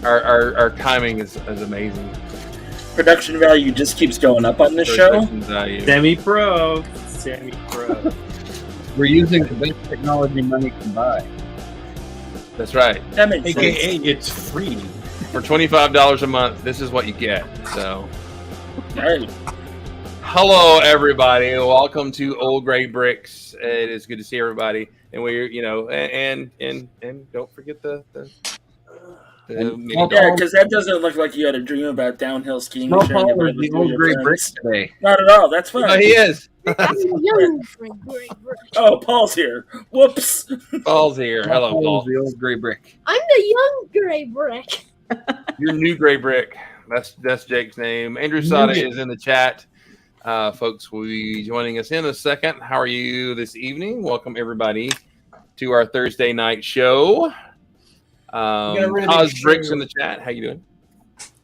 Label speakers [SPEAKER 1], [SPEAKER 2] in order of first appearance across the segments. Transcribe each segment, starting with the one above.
[SPEAKER 1] our timing is amazing.
[SPEAKER 2] Production value just keeps going up on this show.
[SPEAKER 3] Semi-pro.
[SPEAKER 4] We're using the best technology money can buy.
[SPEAKER 1] That's right.
[SPEAKER 2] That makes
[SPEAKER 5] AKA,
[SPEAKER 2] sense.
[SPEAKER 5] it's free.
[SPEAKER 1] For $25 a month, this is what you get. So,
[SPEAKER 2] Right.
[SPEAKER 1] hello everybody. Welcome to Old Gray Bricks. It is good to see everybody. And we're, and don't forget the
[SPEAKER 2] Yeah, because that doesn't look like you had a dream about downhill skiing.
[SPEAKER 4] Small
[SPEAKER 2] and sharing
[SPEAKER 4] Paul
[SPEAKER 2] it
[SPEAKER 4] is
[SPEAKER 2] with
[SPEAKER 4] the
[SPEAKER 2] your
[SPEAKER 4] Old Gray
[SPEAKER 2] friends.
[SPEAKER 4] Bricks today.
[SPEAKER 2] Not at all. That's fine.
[SPEAKER 1] No, he is.
[SPEAKER 2] Oh, Paul's here. Whoops.
[SPEAKER 1] Paul's here. Hello,
[SPEAKER 4] Paul
[SPEAKER 1] Paul.
[SPEAKER 4] is the Old Gray Brick.
[SPEAKER 6] I'm the young gray brick.
[SPEAKER 1] Your new Gray Brick. That's Jake's name. Andrew Sada is in the chat. Folks will be joining us in a second. How are you this evening? Welcome everybody to our Thursday night show. Oz Bricks in the chat. How you doing?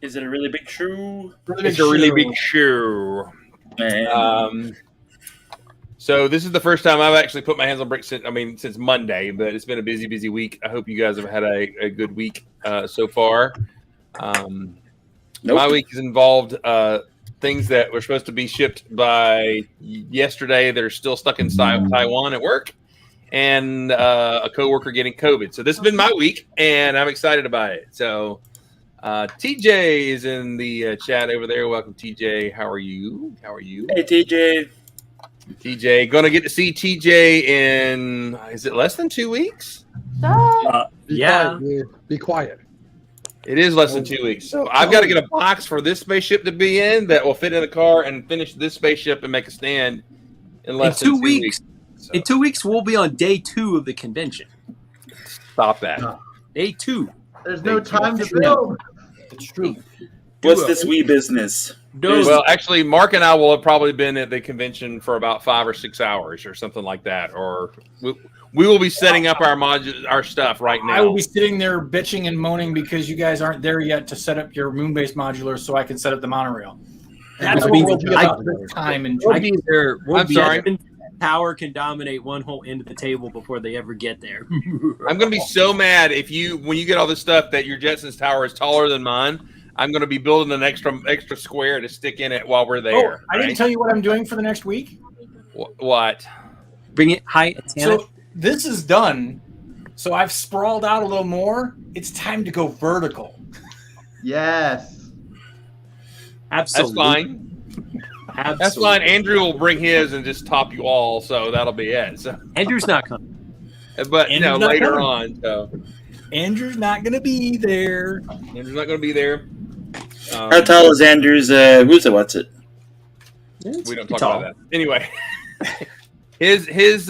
[SPEAKER 2] Is it a really big shoe?
[SPEAKER 1] It's a really big show.
[SPEAKER 2] Man.
[SPEAKER 1] So this is the first time I've actually put my hands on bricks since Monday, but it's been a busy week. I hope you guys have had a good week so far. My week has involved things that were supposed to be shipped by yesterday that are still stuck in Taiwan at work, and a coworker getting COVID. So this has been my week, and I'm excited about it. So TJ is in the chat over there. Welcome, TJ. How are you?
[SPEAKER 2] Hey, TJ.
[SPEAKER 1] TJ, gonna get to see TJ in, is it less than 2 weeks?
[SPEAKER 3] Yeah.
[SPEAKER 4] Be quiet.
[SPEAKER 1] It is less than 2 weeks. So I've got to get a box for this spaceship to be in that will fit in the car and finish this spaceship and make a stand in less than 2 weeks. So,
[SPEAKER 3] In 2 weeks, we'll be on day 2 of the convention.
[SPEAKER 1] stop that.
[SPEAKER 3] Day 2.
[SPEAKER 7] There's no time to build.
[SPEAKER 3] It's true.
[SPEAKER 2] What's this wee business?
[SPEAKER 1] Well, actually, Mark and I will have probably been at the convention for about 5 or 6 hours or something like that. Or we will be setting up our stuff right now.
[SPEAKER 5] I will be sitting there bitching and moaning because you guys aren't there yet to set up your moon-based modulars so I can set up the monorail. That's what we'll be about this time. And
[SPEAKER 3] We'll be there.
[SPEAKER 1] I'm sorry.
[SPEAKER 3] Tower can dominate one whole end of the table before they ever get there.
[SPEAKER 1] I'm going to be so mad when you get all this stuff that your Jetsons tower is taller than mine. I'm going to be building an extra square to stick in it while we're there.
[SPEAKER 5] I didn't tell you what I'm doing for the next week.
[SPEAKER 1] What?
[SPEAKER 3] Bring it high.
[SPEAKER 5] So this is done. So I've sprawled out a little more. It's time to go vertical.
[SPEAKER 7] Yes.
[SPEAKER 3] Absolutely.
[SPEAKER 1] That's fine.
[SPEAKER 3] Absolutely.
[SPEAKER 1] That's fine. Andrew will bring his and just top you all, so that'll be it. So,
[SPEAKER 3] Andrew's not coming.
[SPEAKER 1] but
[SPEAKER 5] Andrew's not
[SPEAKER 1] later
[SPEAKER 5] coming.
[SPEAKER 1] on. So
[SPEAKER 5] Andrew's not going to be there.
[SPEAKER 1] Andrew's not going to be there.
[SPEAKER 2] How tall is Andrew's what's it?
[SPEAKER 1] We don't talk about that. Anyway, his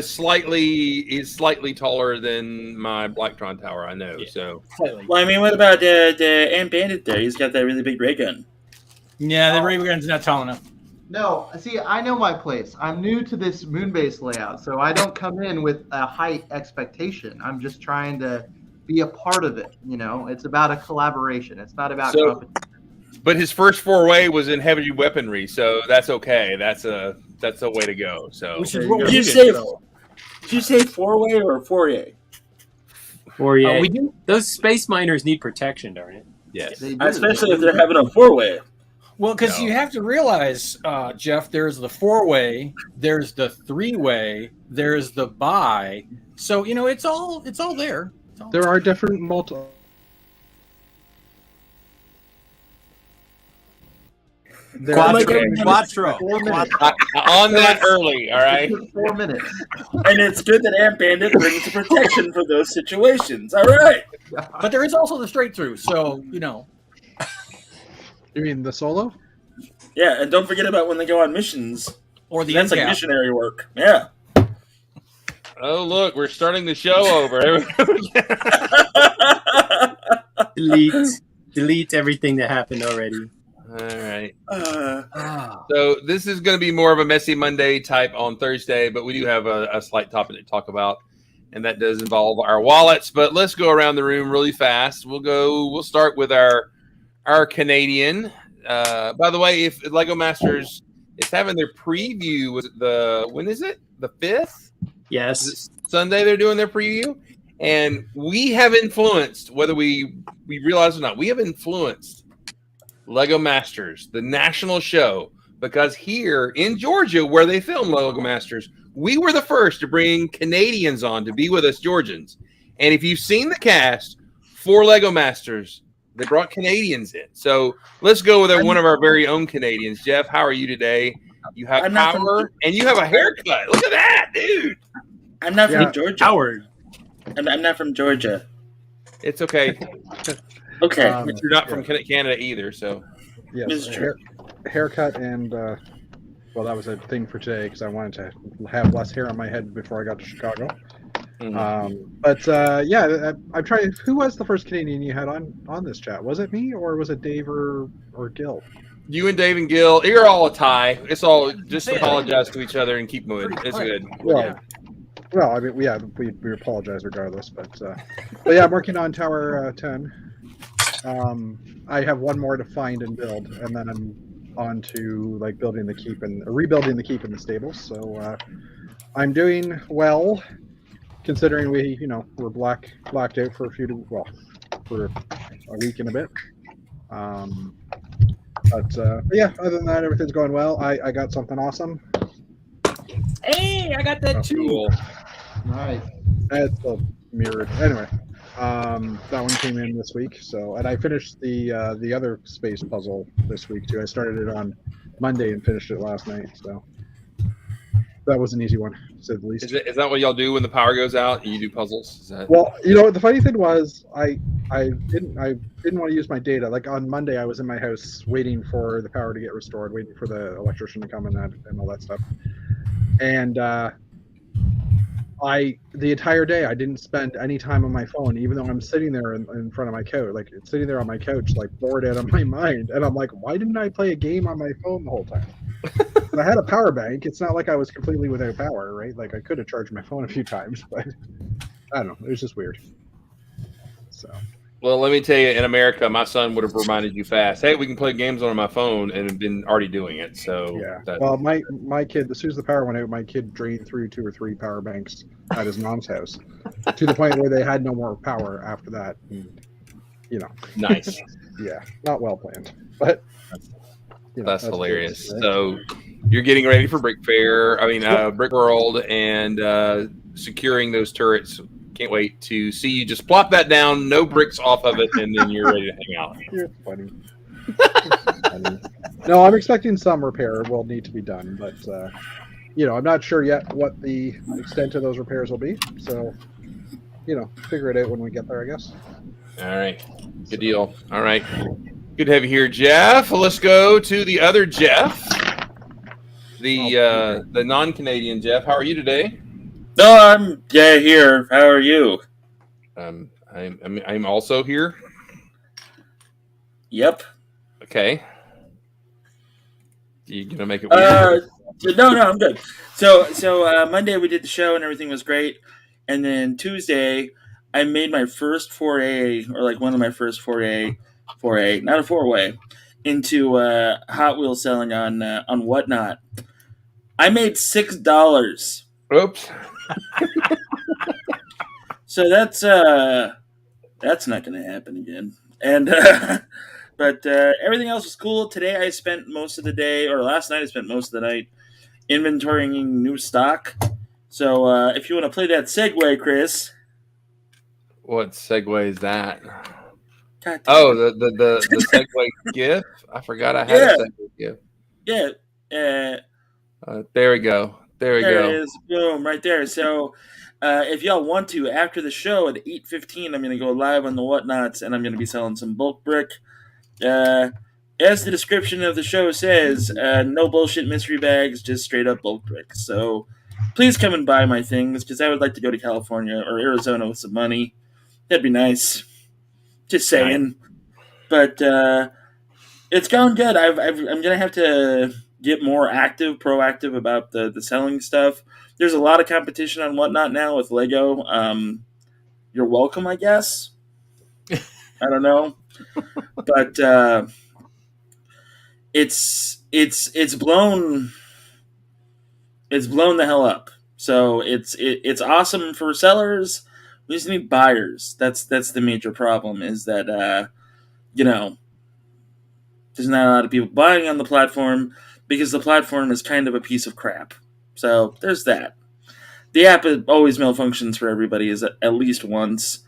[SPEAKER 1] slightly taller than my Blacktron tower. I know.
[SPEAKER 5] Yeah.
[SPEAKER 1] So
[SPEAKER 2] Well, I mean, what about the Ant Bandit there? He's got that really big ray gun.
[SPEAKER 5] Yeah, the ray gun's not tall enough.
[SPEAKER 7] No, see, I know my place. I'm new to this moon-based layout, so I don't come in with a height expectation. I'm just trying to be a part of it. It's about a collaboration. It's not about competition.
[SPEAKER 1] But his first foray was in heavy weaponry, so that's okay. That's a way to go. So
[SPEAKER 5] Which is what
[SPEAKER 2] Did
[SPEAKER 5] we
[SPEAKER 2] you say 4-way or 4-way?
[SPEAKER 3] Or yeah,
[SPEAKER 5] we do.
[SPEAKER 3] those space miners need protection, darn it.
[SPEAKER 1] yes.
[SPEAKER 7] They do.
[SPEAKER 2] Especially if they're having a 4-way.
[SPEAKER 5] Well, because you have to realize, Jeff, there's the 4-way, there's the 3-way, there's the bi. So it's all there.
[SPEAKER 4] There are different
[SPEAKER 3] Quattro.
[SPEAKER 7] 4 minutes.
[SPEAKER 1] On that early, all right.
[SPEAKER 7] 4 minutes.
[SPEAKER 2] And it's good that Ant Bandit brings the protection for those situations. All right.
[SPEAKER 5] But there is also the straight through. So
[SPEAKER 4] You mean the solo?
[SPEAKER 2] Yeah, and don't forget about when they go on missions.
[SPEAKER 5] or the
[SPEAKER 2] That's like
[SPEAKER 5] NCAP.
[SPEAKER 2] missionary work. Yeah.
[SPEAKER 1] Oh look, we're starting the show over.
[SPEAKER 3] Delete everything that happened already.
[SPEAKER 1] All right. So this is going to be more of a messy Monday type on Thursday, but we do have a slight topic to talk about, and that does involve our wallets. But let's go around the room really fast. We'll start with our Canadian. By the way, if Lego Masters is having their preview, when is it? The 5th?
[SPEAKER 3] Yes.
[SPEAKER 1] Is it Sunday they're doing their preview, And we have influenced, whether we realize it or not, we have influenced Lego Masters, the national show, because here in Georgia, where they film Lego Masters, we were the first to bring Canadians on to be with us Georgians. And if you've seen the cast for Lego Masters, they brought Canadians in. So let's go with one of our very own Canadians. Jeff, how are you today? You have power and you have a haircut. Look at that, dude.
[SPEAKER 2] I'm not from Georgia.
[SPEAKER 3] Howard.
[SPEAKER 2] I'm not from Georgia.
[SPEAKER 1] It's okay.
[SPEAKER 2] Okay.
[SPEAKER 1] But you're not from Canada either, so.
[SPEAKER 4] Yes, haircut and, well, that was a thing for today because I wanted to have less hair on my head before I got to Chicago.
[SPEAKER 1] Mm-hmm.
[SPEAKER 4] Yeah, I'm trying. Who was the first Canadian you had on this chat? Was it me or was it Dave or Gil?
[SPEAKER 1] You and Dave and Gil, you're all a tie. It's all just apologize to each other and keep moving. It's good.
[SPEAKER 4] Well, I mean, we apologize regardless, but yeah, I'm working on Tower 10. I have one more to find and build, and then I'm on to like building the keep and rebuilding the keep in the stables. So I'm doing well, considering we're blacked out for for a week and a bit. But yeah, other than that, everything's going well. I got something awesome.
[SPEAKER 3] Hey, I got that too.
[SPEAKER 1] Cool.
[SPEAKER 7] Nice.
[SPEAKER 4] It's still mirrored. Anyway, that one came in this week. So, and I finished the other space puzzle this week too. I started it on Monday and finished it last night. So that was an easy one, to say the least.
[SPEAKER 1] Is that what y'all do when the power goes out? You do puzzles? Is that...
[SPEAKER 4] Well, the funny thing was, I didn't want to use my data. Like on Monday, I was in my house waiting for the power to get restored, waiting for the electrician to come and all that stuff. And the entire day I didn't spend any time on my phone, even though I'm sitting there in front of my couch, like sitting there on my couch, like bored out of my mind. And I'm like, why didn't I play a game on my phone the whole time? And I had a power bank. It's not like I was completely without power, right? Like I could have charged my phone a few times, but I don't know. It was just weird. So.
[SPEAKER 1] Well, let me tell you, in America, my son would have reminded you fast. Hey, we can play games on my phone, and have been already doing it. So
[SPEAKER 4] yeah. Well, my kid, as soon as the power went out, my kid drained through 2 or 3 power banks at his mom's house, to the point where they had no more power after that. And,
[SPEAKER 1] nice.
[SPEAKER 4] Yeah, not well planned, but
[SPEAKER 1] that's hilarious. Good, right? So you're getting ready for Brick Fair. I mean, Brick World, and securing those turrets. Can't wait to see you just plop that down, no bricks off of it, and then you're ready to hang out.
[SPEAKER 4] You're funny. No, I'm expecting some repair will need to be done, but I'm not sure yet what the extent of those repairs will be. So, figure it out when we get there, I guess.
[SPEAKER 1] All right. Good deal. All right. Good to have you here, Jeff. Let's go to the other Jeff, the non-Canadian Jeff. How are you today?
[SPEAKER 2] No, I'm here. How are you?
[SPEAKER 1] I'm also here.
[SPEAKER 2] Yep.
[SPEAKER 1] Okay. You gonna make it weird?
[SPEAKER 2] No, I'm good. So Monday we did the show and everything was great, and then Tuesday I made my first foray, or like one of my first foray, not a four-way, into Hot Wheels selling on Whatnot. I made $6.
[SPEAKER 1] Oops.
[SPEAKER 2] So that's not going to happen again. And but everything else was cool. Today I spent most of the day, or last night I spent most of the night inventorying new stock. So if you want to play that segue, Chris.
[SPEAKER 1] What segue is that? Oh, the segue GIF. I forgot I had a segue GIF.
[SPEAKER 2] Yeah.
[SPEAKER 1] There we go. There we go.
[SPEAKER 2] There it is. Boom, right there. So if y'all want to, after the show at 8:15, I'm going to go live on the Whatnots, and I'm going to be selling some bulk brick. As the description of the show says, no bullshit mystery bags, just straight up bulk brick. So please come and buy my things, because I would like to go to California or Arizona with some money. That'd be nice. Just saying. But it's going good. I'm going to have to get more proactive about the selling stuff. There's a lot of competition on Whatnot now with Lego. You're welcome, I guess. I don't know, but it's blown the hell up. So it's awesome for sellers. We just need buyers. That's the major problem. Is that there's not a lot of people buying on the platform because the platform is kind of a piece of crap. So there's that. The app always malfunctions for everybody is at least once.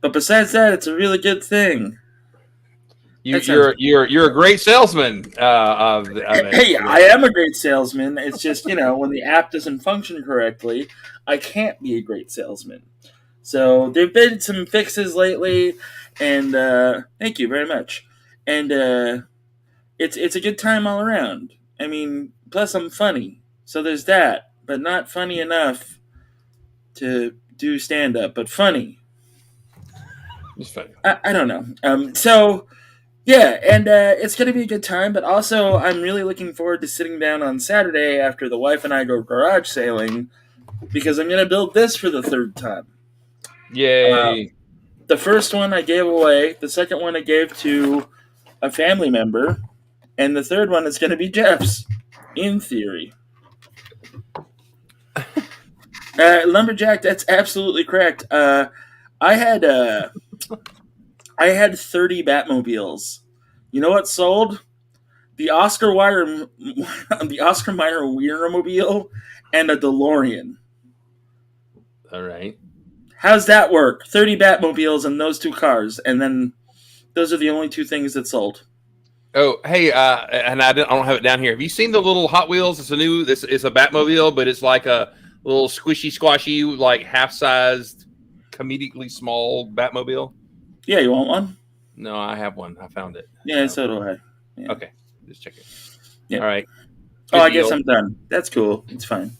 [SPEAKER 2] But besides that, it's a really good thing.
[SPEAKER 1] You're a great salesman. Of it.
[SPEAKER 2] Hey, I am a great salesman. It's just, when the app doesn't function correctly, I can't be a great salesman. So there have been some fixes lately, and thank you very much. And it's a good time all around. I mean, plus I'm funny, so there's that, but not funny enough to do stand-up, but funny.
[SPEAKER 1] It's funny.
[SPEAKER 2] I don't know. So, yeah, and it's going to be a good time, but also I'm really looking forward to sitting down on Saturday after the wife and I go garage sailing, because I'm going to build this for the third time.
[SPEAKER 1] Yay.
[SPEAKER 2] The first one I gave away, the second one I gave to a family member, and the third one is going to be Jeff's, in theory. Lumberjack, that's absolutely correct. I had 30 Batmobiles. You know what sold? The Oscar Mayer Wienermobile and a DeLorean.
[SPEAKER 1] All right.
[SPEAKER 2] How's that work? 30 Batmobiles and those two cars, and then those are the only two things that sold.
[SPEAKER 1] Oh, hey, and I don't have it down here. Have you seen the little Hot Wheels? It's a Batmobile, but it's like a little squishy, squashy, like half-sized, comedically small Batmobile.
[SPEAKER 2] Yeah, you want one?
[SPEAKER 1] No, I have one. I found it.
[SPEAKER 2] Yeah, so do I. Yeah.
[SPEAKER 1] Okay, just check it.
[SPEAKER 2] Yeah.
[SPEAKER 1] All right.
[SPEAKER 2] I guess I'm done. That's cool. It's fine.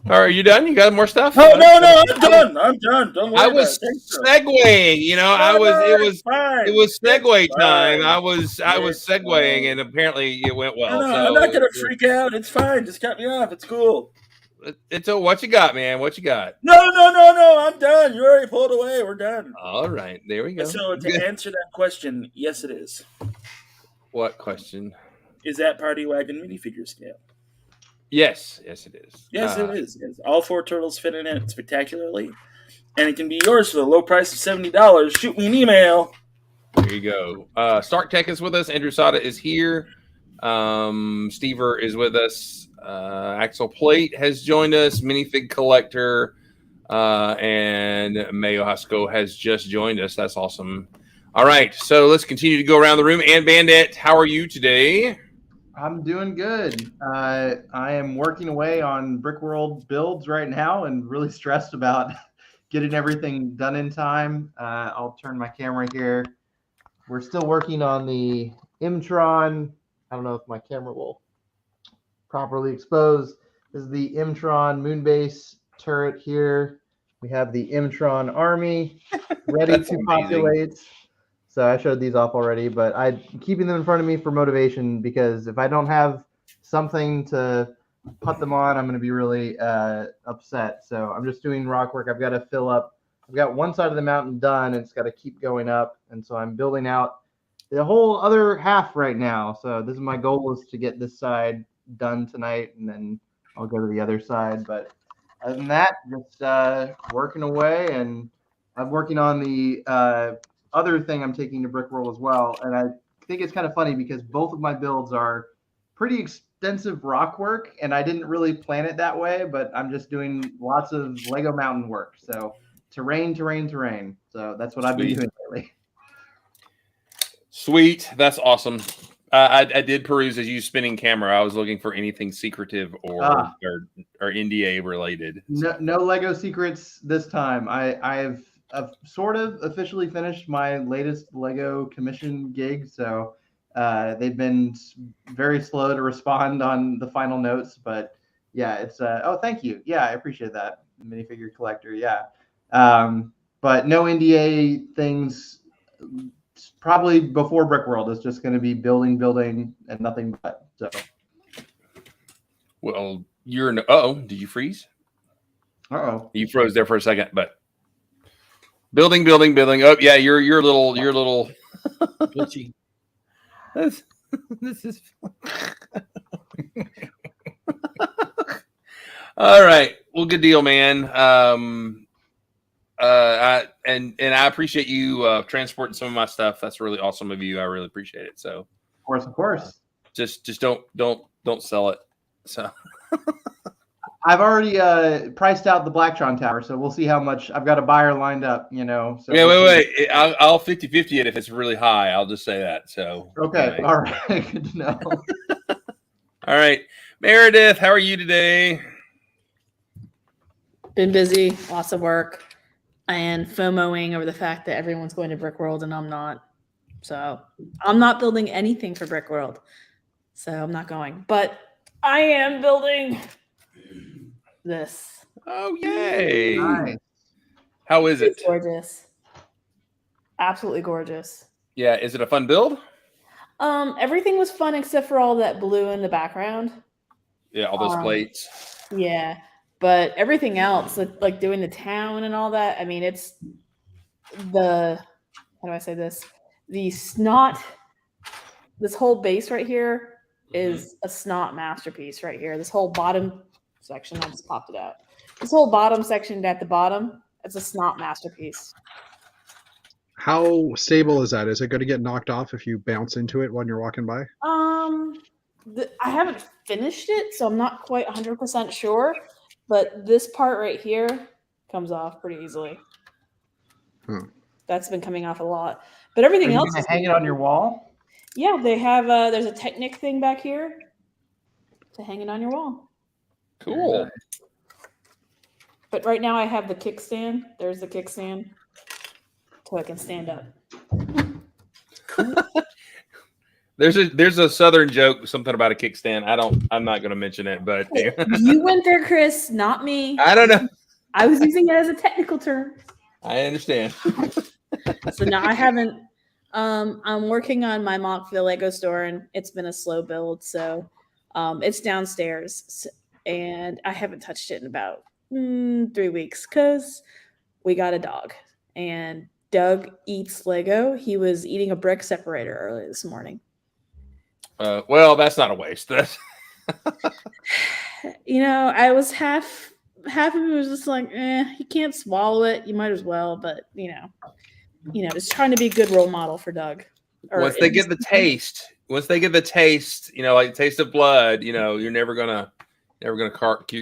[SPEAKER 1] All right, you done? You got more stuff?
[SPEAKER 2] Oh no, I'm done. Don't worry.
[SPEAKER 1] I was segueing. It was segue time.
[SPEAKER 2] Fine.
[SPEAKER 1] I was segueing, and apparently it went well.
[SPEAKER 2] No, I'm not gonna freak out. It's fine. Just cut me off. It's cool.
[SPEAKER 1] What you got, man? What you got?
[SPEAKER 2] No. I'm done. You already pulled away. We're done.
[SPEAKER 1] All right, there we go.
[SPEAKER 2] So to answer that question, yes, it is.
[SPEAKER 1] What question?
[SPEAKER 2] Is that Party Wagon minifigure scale?
[SPEAKER 1] Yes, it is.
[SPEAKER 2] Yes, it is. Yes. All 4 turtles fit in it spectacularly, and it can be yours for the low price of $70. Shoot me an email.
[SPEAKER 1] There you go. Stark Tech is with us. Andrew Sada is here. Stever is with us. Axel Plate has joined us. Minifig Collector and Mayo Hasko has just joined us. That's awesome. All right, so let's continue to go around the room. And Bandit, how are you today?
[SPEAKER 7] I'm doing good. I am working away on Brickworld builds right now and really stressed about getting everything done in time. I'll turn my camera here. We're still working on the Imtron. I don't know if my camera will properly expose. This is the Imtron Moonbase turret here. We have the Imtron army ready to populate. So I showed these off already, but I'm keeping them in front of me for motivation, because if I don't have something to put them on, I'm going to be really upset. So I'm just doing rock work. I've got to fill up. I've got one side of the mountain done, and it's got to keep going up. And so I'm building out the whole other half right now. So this is my goal, is to get this side done tonight, and then I'll go to the other side. But other than that, just working away, and I'm working on the other thing I'm taking to Brickworld as well. And I think it's kind of funny because both of my builds are pretty extensive rock work, and I didn't really plan it that way, but I'm just doing lots of Lego mountain work. So terrain. So that's what I've been doing lately.
[SPEAKER 1] Sweet. That's awesome. I did peruse as you spinning camera. I was looking for anything secretive or NDA related.
[SPEAKER 7] No Lego secrets this time. I've sort of officially finished my latest Lego commission gig, so they've been very slow to respond on the final notes. But yeah, it's oh, thank you. Yeah, I appreciate that, minifigure collector. Yeah, but no NDA things. Probably before Brickworld. It's just going to be building, and nothing but. So.
[SPEAKER 1] Well, you're in. Oh, did you freeze? You froze there for a second, but. Building. Oh, yeah, you're a little glitchy. This is all right. Well, good deal, man. And I appreciate you transporting some of my stuff. That's really awesome of you. I really appreciate it. So,
[SPEAKER 7] Of course.
[SPEAKER 1] just don't sell it. So.
[SPEAKER 7] I've already priced out the Blacktron Tower, so we'll see how much. I've got a buyer lined up, you know. So
[SPEAKER 1] Yeah, wait. I'll 50-50 it if it's really high. I'll just say that. So.
[SPEAKER 7] Okay,
[SPEAKER 1] anyway.
[SPEAKER 7] all right, good to know.
[SPEAKER 1] All right, Meredith, how are you today?
[SPEAKER 8] Been busy, lots of work, and FOMOing over the fact that everyone's going to Brickworld and I'm not. So I'm not building anything for Brickworld. So I'm not going. But I am building this.
[SPEAKER 1] Oh, yay!
[SPEAKER 7] Nice.
[SPEAKER 1] How is it?
[SPEAKER 8] It's gorgeous. Absolutely gorgeous.
[SPEAKER 1] Yeah, is it a fun build?
[SPEAKER 8] Everything was fun except for all that blue in the background.
[SPEAKER 1] Yeah, all those plates.
[SPEAKER 8] Yeah. But everything else, like doing the town and all that, I mean, it's how do I say this? This whole base right here is a snot masterpiece right here. This whole bottom section, I just popped it out. This whole bottom section at the bottom, it's a snot masterpiece.
[SPEAKER 4] How stable is that? Is it going to get knocked off if you bounce into it when you're walking by?
[SPEAKER 8] I haven't finished it, so I'm not quite 100% sure. But this part right here comes off pretty easily. That's been coming off a lot. But everything else
[SPEAKER 7] Can hang it on your wall?
[SPEAKER 8] Yeah, they have there's a Technic thing back here to hang it on your wall.
[SPEAKER 1] Cool.
[SPEAKER 8] But right now I have the kickstand. There's the kickstand. So I can stand up.
[SPEAKER 1] There's a Southern joke, something about a kickstand. I'm not going to mention it, but
[SPEAKER 8] You went there, Chris, not me.
[SPEAKER 1] I don't know.
[SPEAKER 8] I was using it as a technical term.
[SPEAKER 1] I understand.
[SPEAKER 8] So now I haven't. I'm working on my mock for the Lego store, and it's been a slow build. So it's downstairs, and I haven't touched it in about 3 weeks because we got a dog, and Doug eats Lego. He was eating a brick separator earlier this morning.
[SPEAKER 1] Well, that's not a waste.
[SPEAKER 8] I was half of it was just like, you can't swallow it. You might as well, but just trying to be a good role model for Doug.
[SPEAKER 1] Once they get the taste, like the taste of blood, you're never gonna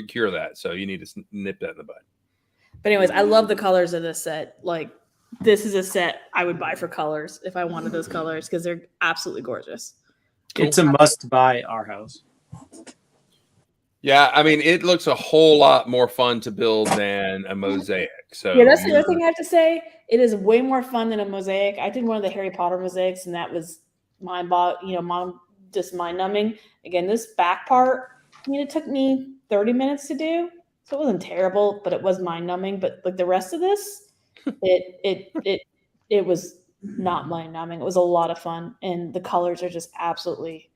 [SPEAKER 1] cure that. So you need to nip that in the bud.
[SPEAKER 8] But anyways, I love the colors of this set. Like, this is a set I would buy for colors if I wanted those colors because they're absolutely gorgeous.
[SPEAKER 3] It's a must buy our house.
[SPEAKER 1] Yeah, I mean, it looks a whole lot more fun to build than a mosaic. So
[SPEAKER 8] yeah, that's the other thing I have to say. It is way more fun than a mosaic. I did one of the Harry Potter mosaics, and that was just mind numbing. Again, this back part, it took me 30 minutes to do, so it wasn't terrible, but it was mind numbing. But like the rest of this, it was not mind numbing. It was a lot of fun, and the colors are just absolutely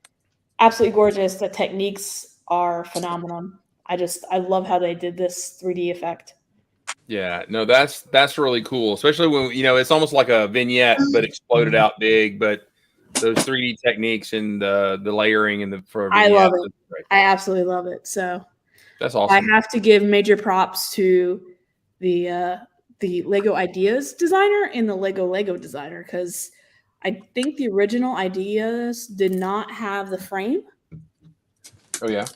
[SPEAKER 8] gorgeous. The techniques are phenomenal. I love how they did this 3D effect.
[SPEAKER 1] Yeah, no, that's really cool, especially when it's almost like a vignette but exploded out big. But those 3D techniques and the layering and
[SPEAKER 8] I love it. I absolutely love it. So
[SPEAKER 1] that's awesome.
[SPEAKER 8] I have to give major props to the Lego Ideas designer and the Lego designer, because I think the original Ideas did not have the frame.
[SPEAKER 1] Oh yeah.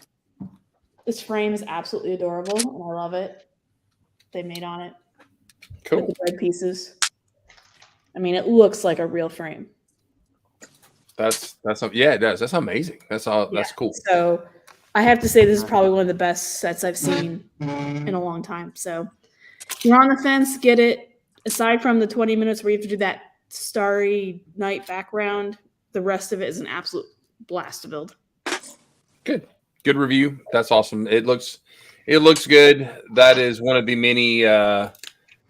[SPEAKER 8] This frame is absolutely adorable, and I love it. They made on it.
[SPEAKER 1] Cool.
[SPEAKER 8] With the bread pieces. I mean, it looks like a real frame.
[SPEAKER 1] Yeah, it does. That's amazing. That's cool.
[SPEAKER 8] So I have to say this is probably one of the best sets I've seen in a long time. So if you're on the fence, get it. Aside from the 20 minutes where you have to do that starry night background, the rest of it is an absolute blast to build.
[SPEAKER 1] Good review. That's awesome. It looks good. That is one of the many the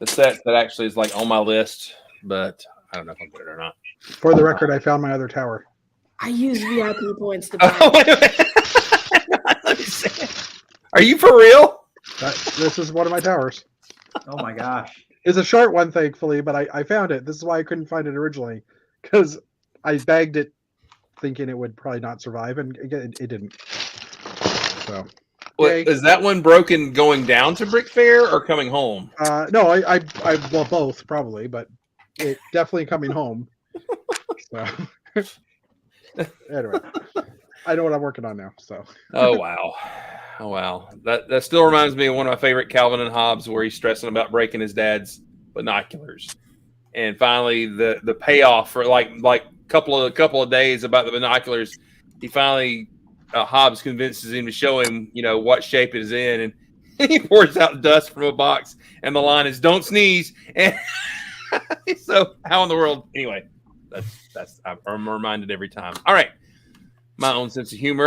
[SPEAKER 1] sets that actually is like on my list, but I don't know if I'll get it or not.
[SPEAKER 4] For the record, I found my other tower.
[SPEAKER 8] I use VIP points to buy.
[SPEAKER 1] Oh, wait a minute. Let me see. Are you for real?
[SPEAKER 4] This is one of my towers.
[SPEAKER 7] Oh my gosh.
[SPEAKER 4] It's a short one, thankfully, but I found it. This is why I couldn't find it originally, because I bagged it thinking it would probably not survive, and it didn't. So
[SPEAKER 1] What,
[SPEAKER 4] Yay.
[SPEAKER 1] is that one broken going down to Brick Fair or coming home?
[SPEAKER 4] No, I well, both probably, but it definitely coming home. So anyway, I know what I'm working on now. So
[SPEAKER 1] Oh wow. That still reminds me of one of my favorite Calvin and Hobbes, where he's stressing about breaking his dad's binoculars, and finally the payoff for like couple of days about the binoculars, he finally Hobbes convinces him to show him what shape it is in, and he pours out dust from a box, and the line is "Don't sneeze." And so how in the world? Anyway, that's I'm reminded every time. All right. My own sense of humor.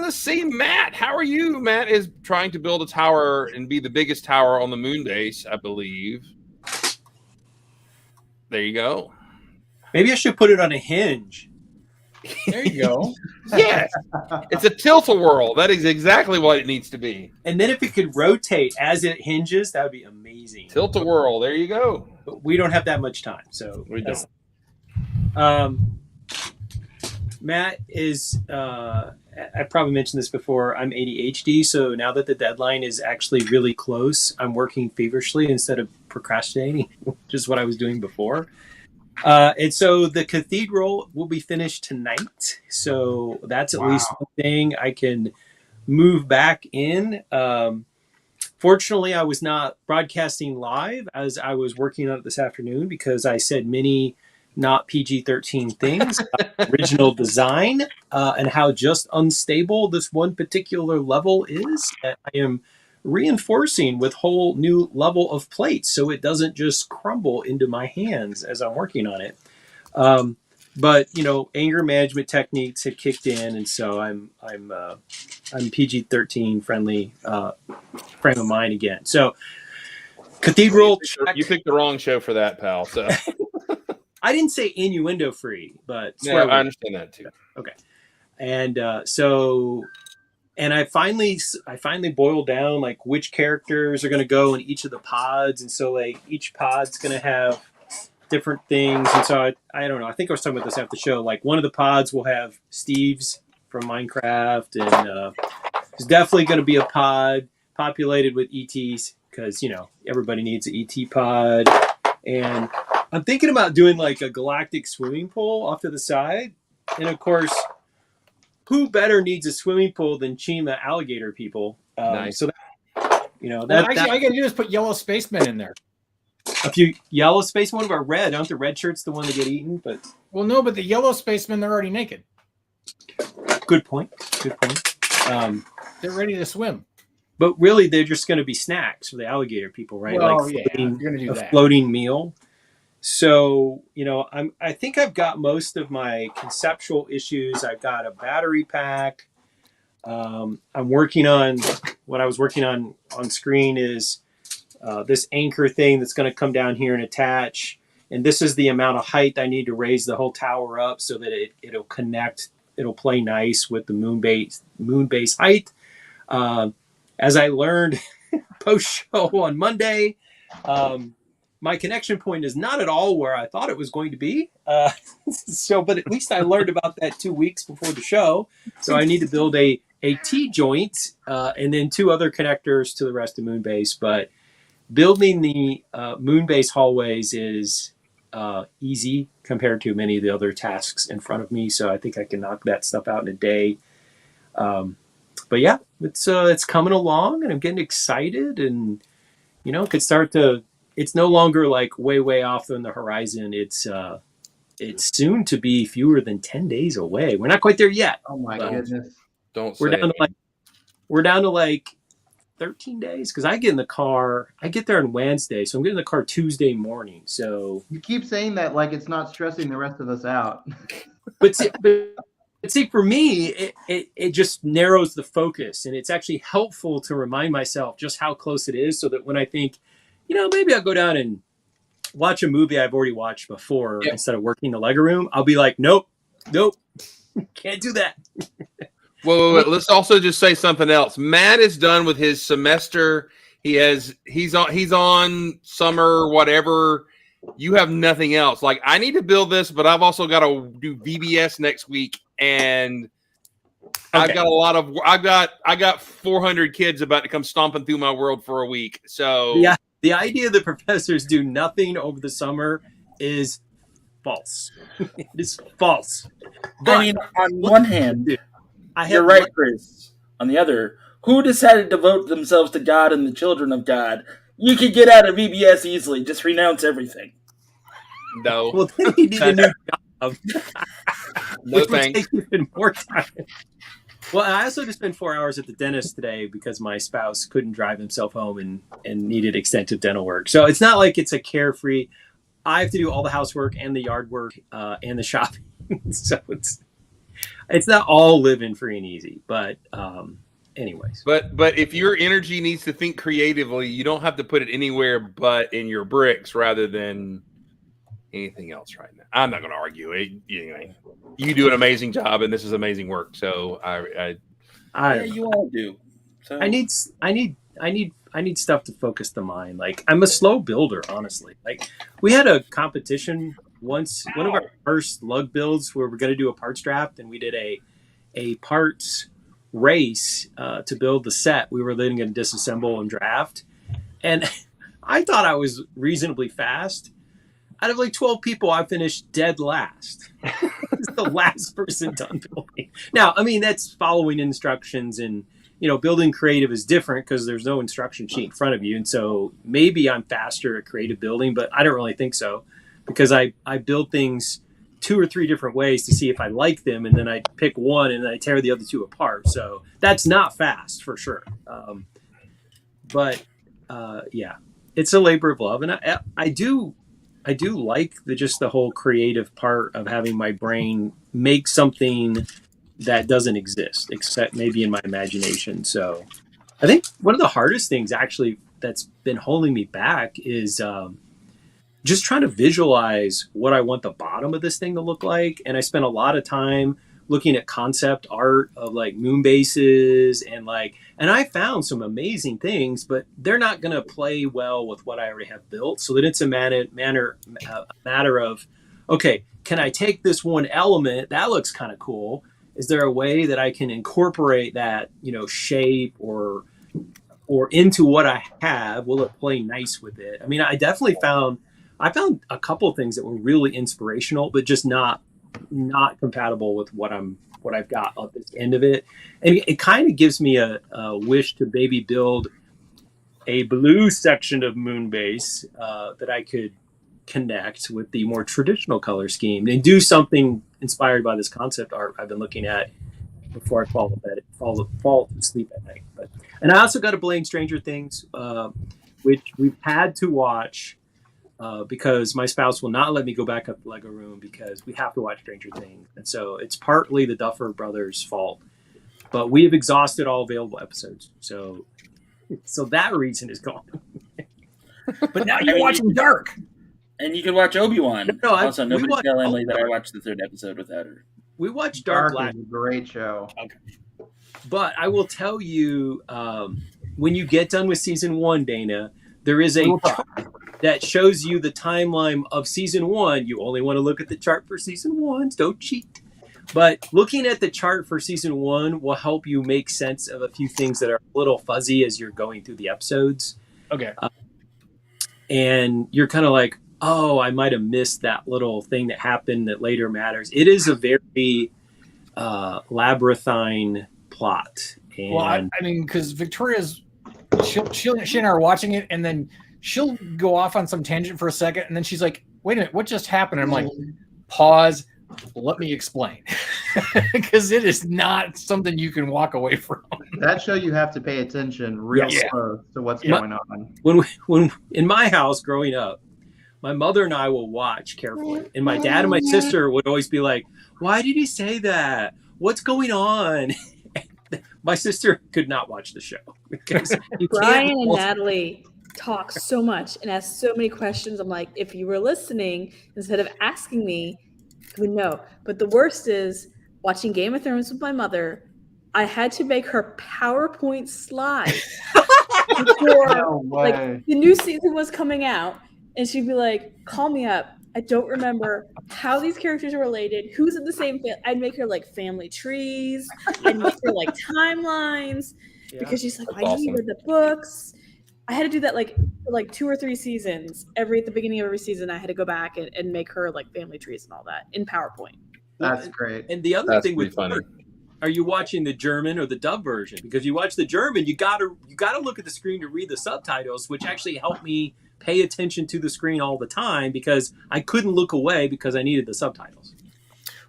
[SPEAKER 1] Let's see, Matt. How are you? Matt is trying to build a tower and be the biggest tower on the moon base, I believe. There you go.
[SPEAKER 3] Maybe I should put it on a hinge.
[SPEAKER 5] There you go.
[SPEAKER 1] Yes. It's a tilt-a-whirl. That is exactly what it needs to be.
[SPEAKER 3] And then if it could rotate as it hinges, that would be amazing.
[SPEAKER 1] Tilt-a-whirl. There you go.
[SPEAKER 3] But we don't have that much time, so
[SPEAKER 1] We don't.
[SPEAKER 3] Matt is, I probably mentioned this before, I'm ADHD, so now that the deadline is actually really close, I'm working feverishly instead of procrastinating, which is what I was doing before. And so the cathedral will be finished tonight, so that's at least one thing I can move back in. Fortunately, I was not broadcasting live as I was working on it this afternoon because I said many not PG-13 things, original design, and how just unstable this one particular level is. And I am reinforcing with whole new level of plates so it doesn't just crumble into my hands as I'm working on it. But anger management techniques had kicked in, and so I'm PG-13 friendly frame of mind again. So cathedral.
[SPEAKER 1] You picked the wrong show for that, pal. So.
[SPEAKER 3] I didn't say innuendo free, but
[SPEAKER 1] Yeah, I understand that too.
[SPEAKER 3] Okay, and and I finally boiled down like which characters are going to go in each of the pods, and so like each pod's going to have different things, and so I don't know. I think I was talking about this after the show. Like one of the pods will have Steve's from Minecraft, and there's definitely going to be a pod populated with ETs because everybody needs an ET pod, and I'm thinking about doing like a galactic swimming pool off to the side. And of course, who better needs a swimming pool than Chima alligator people?
[SPEAKER 1] Nice.
[SPEAKER 3] So,
[SPEAKER 5] All you got to do is put yellow spacemen in there.
[SPEAKER 3] a few yellow spacemen are red. Aren't the red shirts the one that get eaten? But
[SPEAKER 5] But the yellow spacemen, they're already naked.
[SPEAKER 3] good point.
[SPEAKER 5] They're ready to swim.
[SPEAKER 3] But really, they're just going to be snacks for the alligator people, right?
[SPEAKER 5] Well,
[SPEAKER 3] like
[SPEAKER 5] yeah, you're going to do that.
[SPEAKER 3] Floating meal. So, I think I've got most of my conceptual issues. I've got a battery pack. I'm working on what I was working on screen is this anchor thing that's going to come down here and attach. And this is the amount of height I need to raise the whole tower up so that it'll connect. It'll play nice with the moon base height. As I learned post show on Monday, my connection point is not at all where I thought it was going to be. But at least I learned about that 2 weeks before the show. So I need to build a T-joint and then 2 other connectors to the rest of Moonbase. But building the Moonbase hallways is easy compared to many of the other tasks in front of me. So I think I can knock that stuff out in a day. But yeah, it's coming along and I'm getting excited and, could start to... It's no longer like way off on the horizon. It's soon to be fewer than 10 days away. We're not quite there yet.
[SPEAKER 7] Oh my goodness!
[SPEAKER 3] We're down to like 13 days because I get in the car. I get there on Wednesday, so I'm getting in the car Tuesday morning. So
[SPEAKER 7] You keep saying that like it's not stressing the rest of us out.
[SPEAKER 3] but see, for me, it just narrows the focus, and it's actually helpful to remind myself just how close it is, so that when I think, maybe I'll go down and watch a movie I've already watched before instead of working the Lego room, I'll be like, nope, can't do that.
[SPEAKER 1] Wait. Let's also just say something else. Matt is done with his semester. He's on summer, whatever. You have nothing else. Like, I need to build this, but I've also got to do VBS next week. And I've got a lot of. I got 400 kids about to come stomping through my world for a week. So
[SPEAKER 3] the idea that professors do nothing over the summer is false. It is false.
[SPEAKER 2] But, I mean, on one hand, you're right, Chris. On the other, who decided to devote themselves to God and the children of God? You could get out of VBS easily. Just renounce everything.
[SPEAKER 1] No.
[SPEAKER 3] Well, then you need a new job.
[SPEAKER 1] No thanks.
[SPEAKER 3] Even more time. Well, I also just spent 4 hours at the dentist today because my spouse couldn't drive himself home and needed extensive dental work. So it's not like it's a carefree. I have to do all the housework and the yard work and the shopping. So it's not all living free and easy. But anyways.
[SPEAKER 1] But if your energy needs to think creatively, you don't have to put it anywhere but in your bricks rather than anything else right now. I'm not going to argue it. Anyway, you do an amazing job, and this is amazing work. So
[SPEAKER 2] you all do. So
[SPEAKER 3] I need stuff to focus the mind. Like, I'm a slow builder, honestly. Like, we had a competition once, one of our first lug builds where we're going to do a parts draft, and we did a parts race to build the set. We were then going to disassemble and draft, and I thought I was reasonably fast. Out of like 12 people, I finished dead last. It's the last person done building. Now, I mean, that's following instructions, and building creative is different because there's no instruction sheet in front of you. And so maybe I'm faster at creative building, but I don't really think so, because I build things 2 or 3 different ways to see if I like them, and then I pick one and I tear the other 2 apart. So that's not fast for sure. But it's a labor of love, and I do like the whole creative part of having my brain make something that doesn't exist, except maybe in my imagination. So I think one of the hardest things actually that's been holding me back is just trying to visualize what I want the bottom of this thing to look like. And I spent a lot of time looking at concept art of like moon bases and I found some amazing things, but they're not going to play well with what I already have built. So that it's a matter of, okay, can I take this one element that looks kind of cool? Is there a way that I can incorporate that, shape or into what I have? Will it play nice with it? I mean, I found a couple of things that were really inspirational, but just not compatible with what I've got at this end of it. And it kind of gives me a wish to maybe build a blue section of Moonbase that I could connect with the more traditional color scheme and do something inspired by this concept art I've been looking at before I fall to sleep at night. And I also got to blame Stranger Things, which we've had to watch because my spouse will not let me go back up the Lego room because we have to watch Stranger Things. And so it's partly the Duffer Brothers' fault, but we have exhausted all available episodes. So that reason is gone.
[SPEAKER 5] But now you're watching Dark.
[SPEAKER 2] And you can watch Obi-Wan.
[SPEAKER 3] No,
[SPEAKER 2] also, nobody tell Emily that I watched the 3rd episode without her.
[SPEAKER 3] We watched Dark last.
[SPEAKER 7] Is a great show.
[SPEAKER 2] Okay.
[SPEAKER 3] But I will tell you, when you get done with season 1, Dana, there is a chart that shows you the timeline of season 1. You only want to look at the chart for season 1. Don't cheat. But looking at the chart for season 1 will help you make sense of a few things that are a little fuzzy as you're going through the episodes.
[SPEAKER 5] Okay.
[SPEAKER 3] And you're kind of like, oh, I might have missed that little thing that happened that later matters. It is a very labyrinthine plot. And
[SPEAKER 5] well, I mean, because Victoria's, she and I are watching it, and then she'll go off on some tangent for a second, and then she's like, wait a minute, what just happened? And I'm like, pause, let me explain. Because it is not something you can walk away from.
[SPEAKER 7] That show you have to pay attention real close to what's going on.
[SPEAKER 3] When in my house growing up, my mother and I will watch carefully. And my dad and my sister would always be like, why did he say that? What's going on? My sister could not watch the show. Because
[SPEAKER 8] Brian and Natalie talk so much and ask so many questions. I'm like, if you were listening, instead of asking me, you would know. But the worst is watching Game of Thrones with my mother. I had to make her PowerPoint slide before the new season was coming out. And she'd be like, call me up I don't remember how these characters are related, who's in the same family. I'd make her like family trees. I'd make her like timelines because she's like,
[SPEAKER 1] That's
[SPEAKER 8] I
[SPEAKER 1] awesome.
[SPEAKER 8] read the books. I had to do that for like 2 or 3 seasons. At the beginning of every season, I had to go back and make her like family trees and all that in PowerPoint.
[SPEAKER 7] That's great.
[SPEAKER 3] And the other
[SPEAKER 1] That's
[SPEAKER 3] thing
[SPEAKER 1] pretty
[SPEAKER 3] with
[SPEAKER 1] funny.
[SPEAKER 3] are you watching the German or the dub version? Because you watch the German, you gotta look at the screen to read the subtitles, which actually helped me pay attention to the screen all the time because I couldn't look away because I needed the subtitles.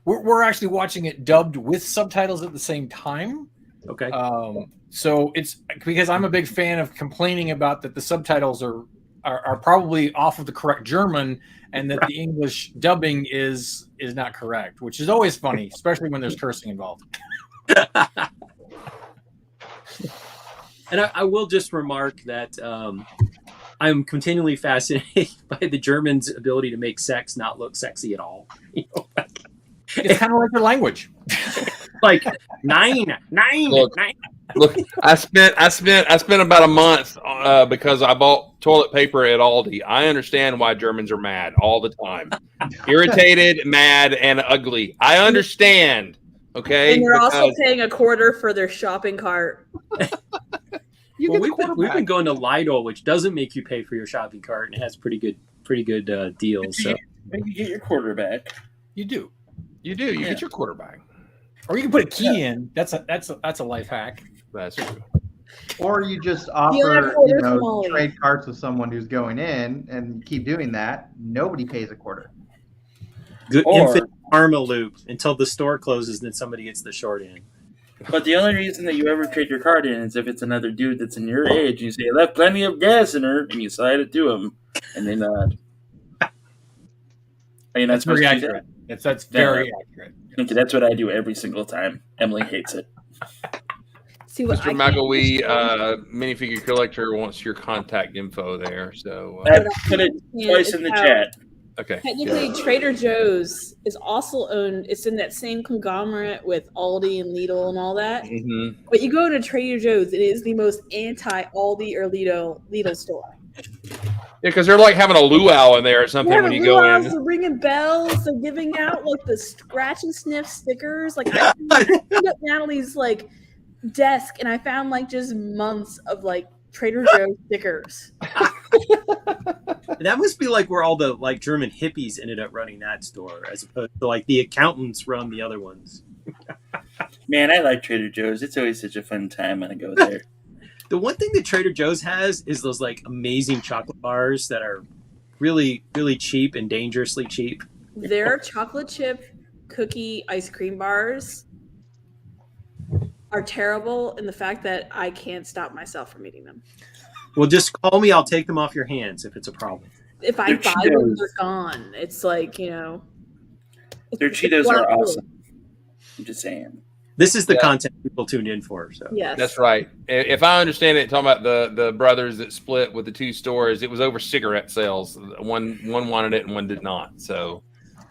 [SPEAKER 5] We're actually watching it dubbed with subtitles at the same time.
[SPEAKER 3] Okay.
[SPEAKER 5] So it's because I'm a big fan of complaining about that the subtitles are probably off of the correct German and that the English dubbing is not correct, which is always funny, especially when there's cursing involved.
[SPEAKER 3] And I will just remark that I'm continually fascinated by the Germans' ability to make sex not look sexy at all. You know?
[SPEAKER 5] It's kind of like their language.
[SPEAKER 3] Like nine.
[SPEAKER 1] Look, I spent about a month because I bought toilet paper at Aldi. I understand why Germans are mad all the time, irritated, mad, and ugly. I understand. Okay,
[SPEAKER 8] And they're also paying a quarter for their shopping cart.
[SPEAKER 3] Well, we've been going to Lidl, which doesn't make you pay for your shopping cart, and it has pretty good deals. So
[SPEAKER 2] Maybe get your quarterback.
[SPEAKER 5] You do.
[SPEAKER 1] You get your quarterback.
[SPEAKER 5] Or you can put a key in. That's a life hack.
[SPEAKER 1] That's true.
[SPEAKER 7] Or you just
[SPEAKER 8] have
[SPEAKER 7] offer,
[SPEAKER 8] quarters from Ollie.
[SPEAKER 7] trade carts with someone who's going in and keep doing that. Nobody pays a quarter.
[SPEAKER 3] good
[SPEAKER 2] Or-
[SPEAKER 3] infinite karma loop until the store closes, and then somebody gets the short end.
[SPEAKER 2] But the only reason that you ever trade your card in is if it's another dude that's in your age, and you say, I left plenty of gas in her, and you slide it to him, and they nod. Are you not
[SPEAKER 5] That's
[SPEAKER 2] supposed
[SPEAKER 5] very
[SPEAKER 2] to do
[SPEAKER 5] accurate. That's very accurate.
[SPEAKER 2] that? Okay, that's what I do every single time. Emily hates it.
[SPEAKER 8] See what
[SPEAKER 1] Mr. McElwee, minifigure collector, wants your contact info there. So,
[SPEAKER 2] I put it twice in the chat.
[SPEAKER 1] okay.
[SPEAKER 8] Technically, Trader Joe's is also owned. It's in that same conglomerate with Aldi and Lidl and all that.
[SPEAKER 1] Mm-hmm.
[SPEAKER 8] But you go to Trader Joe's, it is the most anti-Aldi or Lidl store.
[SPEAKER 1] Yeah, because they're like having a luau in there or something when you go in.
[SPEAKER 8] They're ringing bells. They're giving out like the scratch and sniff stickers. Like I opened up Natalie's like desk, and I found like just months of like Trader Joe's stickers.
[SPEAKER 3] That must be like where all the like German hippies ended up running that store, as opposed to like the accountants run the other ones.
[SPEAKER 2] Man, I like Trader Joe's. It's always such a fun time when I go there.
[SPEAKER 3] The one thing that Trader Joe's has is those like amazing chocolate bars that are really, really cheap and dangerously cheap.
[SPEAKER 8] Their chocolate chip cookie ice cream bars are terrible in the fact that I can't stop myself from eating them.
[SPEAKER 3] Well, just call me. I'll take them off your hands if it's a problem.
[SPEAKER 8] If I
[SPEAKER 2] Their
[SPEAKER 8] buy them,
[SPEAKER 2] Cheetos.
[SPEAKER 8] they're gone. It's like, you know.
[SPEAKER 2] Their
[SPEAKER 8] it's
[SPEAKER 2] Cheetos
[SPEAKER 8] black
[SPEAKER 2] are
[SPEAKER 8] food.
[SPEAKER 2] awesome. I'm just saying.
[SPEAKER 3] This is the
[SPEAKER 1] Yeah.
[SPEAKER 3] content people tuned in for. So
[SPEAKER 8] Yes.
[SPEAKER 1] That's right. If I understand it, talking about the brothers that split with the two stores, it was over cigarette sales. One wanted it and one did not. So,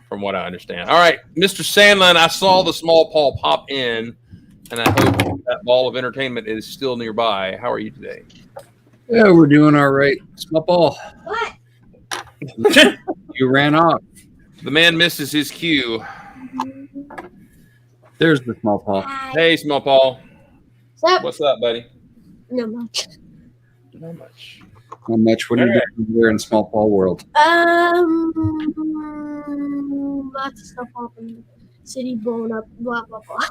[SPEAKER 1] from what I understand. All right, Mr. Sandlin, I saw the small Paul pop in, and I hope that ball of entertainment is still nearby. How are you today?
[SPEAKER 9] Yeah, we're doing all right. Small ball.
[SPEAKER 6] What?
[SPEAKER 9] You ran off.
[SPEAKER 1] The man misses his cue.
[SPEAKER 9] There's the small ball.
[SPEAKER 6] Hi.
[SPEAKER 1] Hey, small Paul.
[SPEAKER 6] What's up?
[SPEAKER 1] What's up, buddy?
[SPEAKER 6] Not much.
[SPEAKER 1] Not much.
[SPEAKER 9] Not much. What are you doing there in small ball world?
[SPEAKER 6] Lots of stuff happened. City blowing up. Blah blah blah.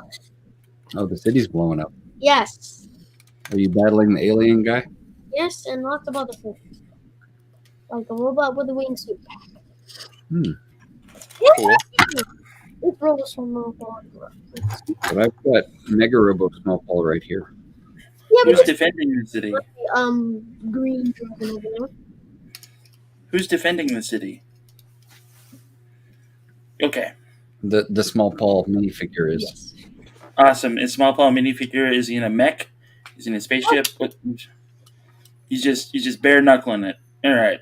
[SPEAKER 9] Oh, the city's blowing up.
[SPEAKER 6] Yes.
[SPEAKER 9] Are you battling the alien guy?
[SPEAKER 6] Yes, and lots of other things. Like a robot with a wingsuit.
[SPEAKER 9] Hmm.
[SPEAKER 1] Cool.
[SPEAKER 6] It throws us from the ball.
[SPEAKER 9] But I've got Mega Robo Small Ball right here.
[SPEAKER 6] Yeah,
[SPEAKER 2] Who's
[SPEAKER 6] but
[SPEAKER 2] defending the city?
[SPEAKER 6] green dragon over there.
[SPEAKER 2] Who's defending the city? Okay.
[SPEAKER 9] The small Paul minifigure is.
[SPEAKER 6] Yes.
[SPEAKER 2] Awesome. Is Small Paul minifigure, is he in a mech? Is he in a spaceship? What? He's just bare knuckling it. All right.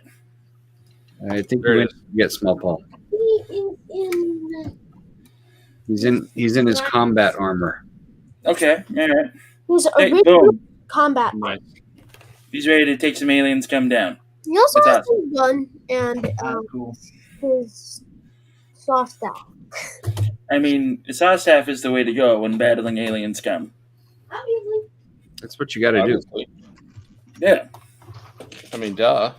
[SPEAKER 9] I think
[SPEAKER 1] There
[SPEAKER 9] we're
[SPEAKER 1] it
[SPEAKER 9] going to get small Paul.
[SPEAKER 6] He is in.
[SPEAKER 9] He's in his combat armor.
[SPEAKER 2] Okay. All right.
[SPEAKER 6] He's a
[SPEAKER 2] Hey,
[SPEAKER 6] original
[SPEAKER 2] boom.
[SPEAKER 6] combat.
[SPEAKER 1] Nice.
[SPEAKER 2] He's ready to take some aliens come down.
[SPEAKER 6] He also
[SPEAKER 2] What's
[SPEAKER 6] has
[SPEAKER 2] that?
[SPEAKER 6] a gun and
[SPEAKER 7] Cool.
[SPEAKER 6] is saw staff.
[SPEAKER 2] I mean, saw staff is the way to go when battling alien scum.
[SPEAKER 6] Obviously.
[SPEAKER 9] That's what you got to do.
[SPEAKER 2] Obviously. Yeah.
[SPEAKER 1] I mean, duh.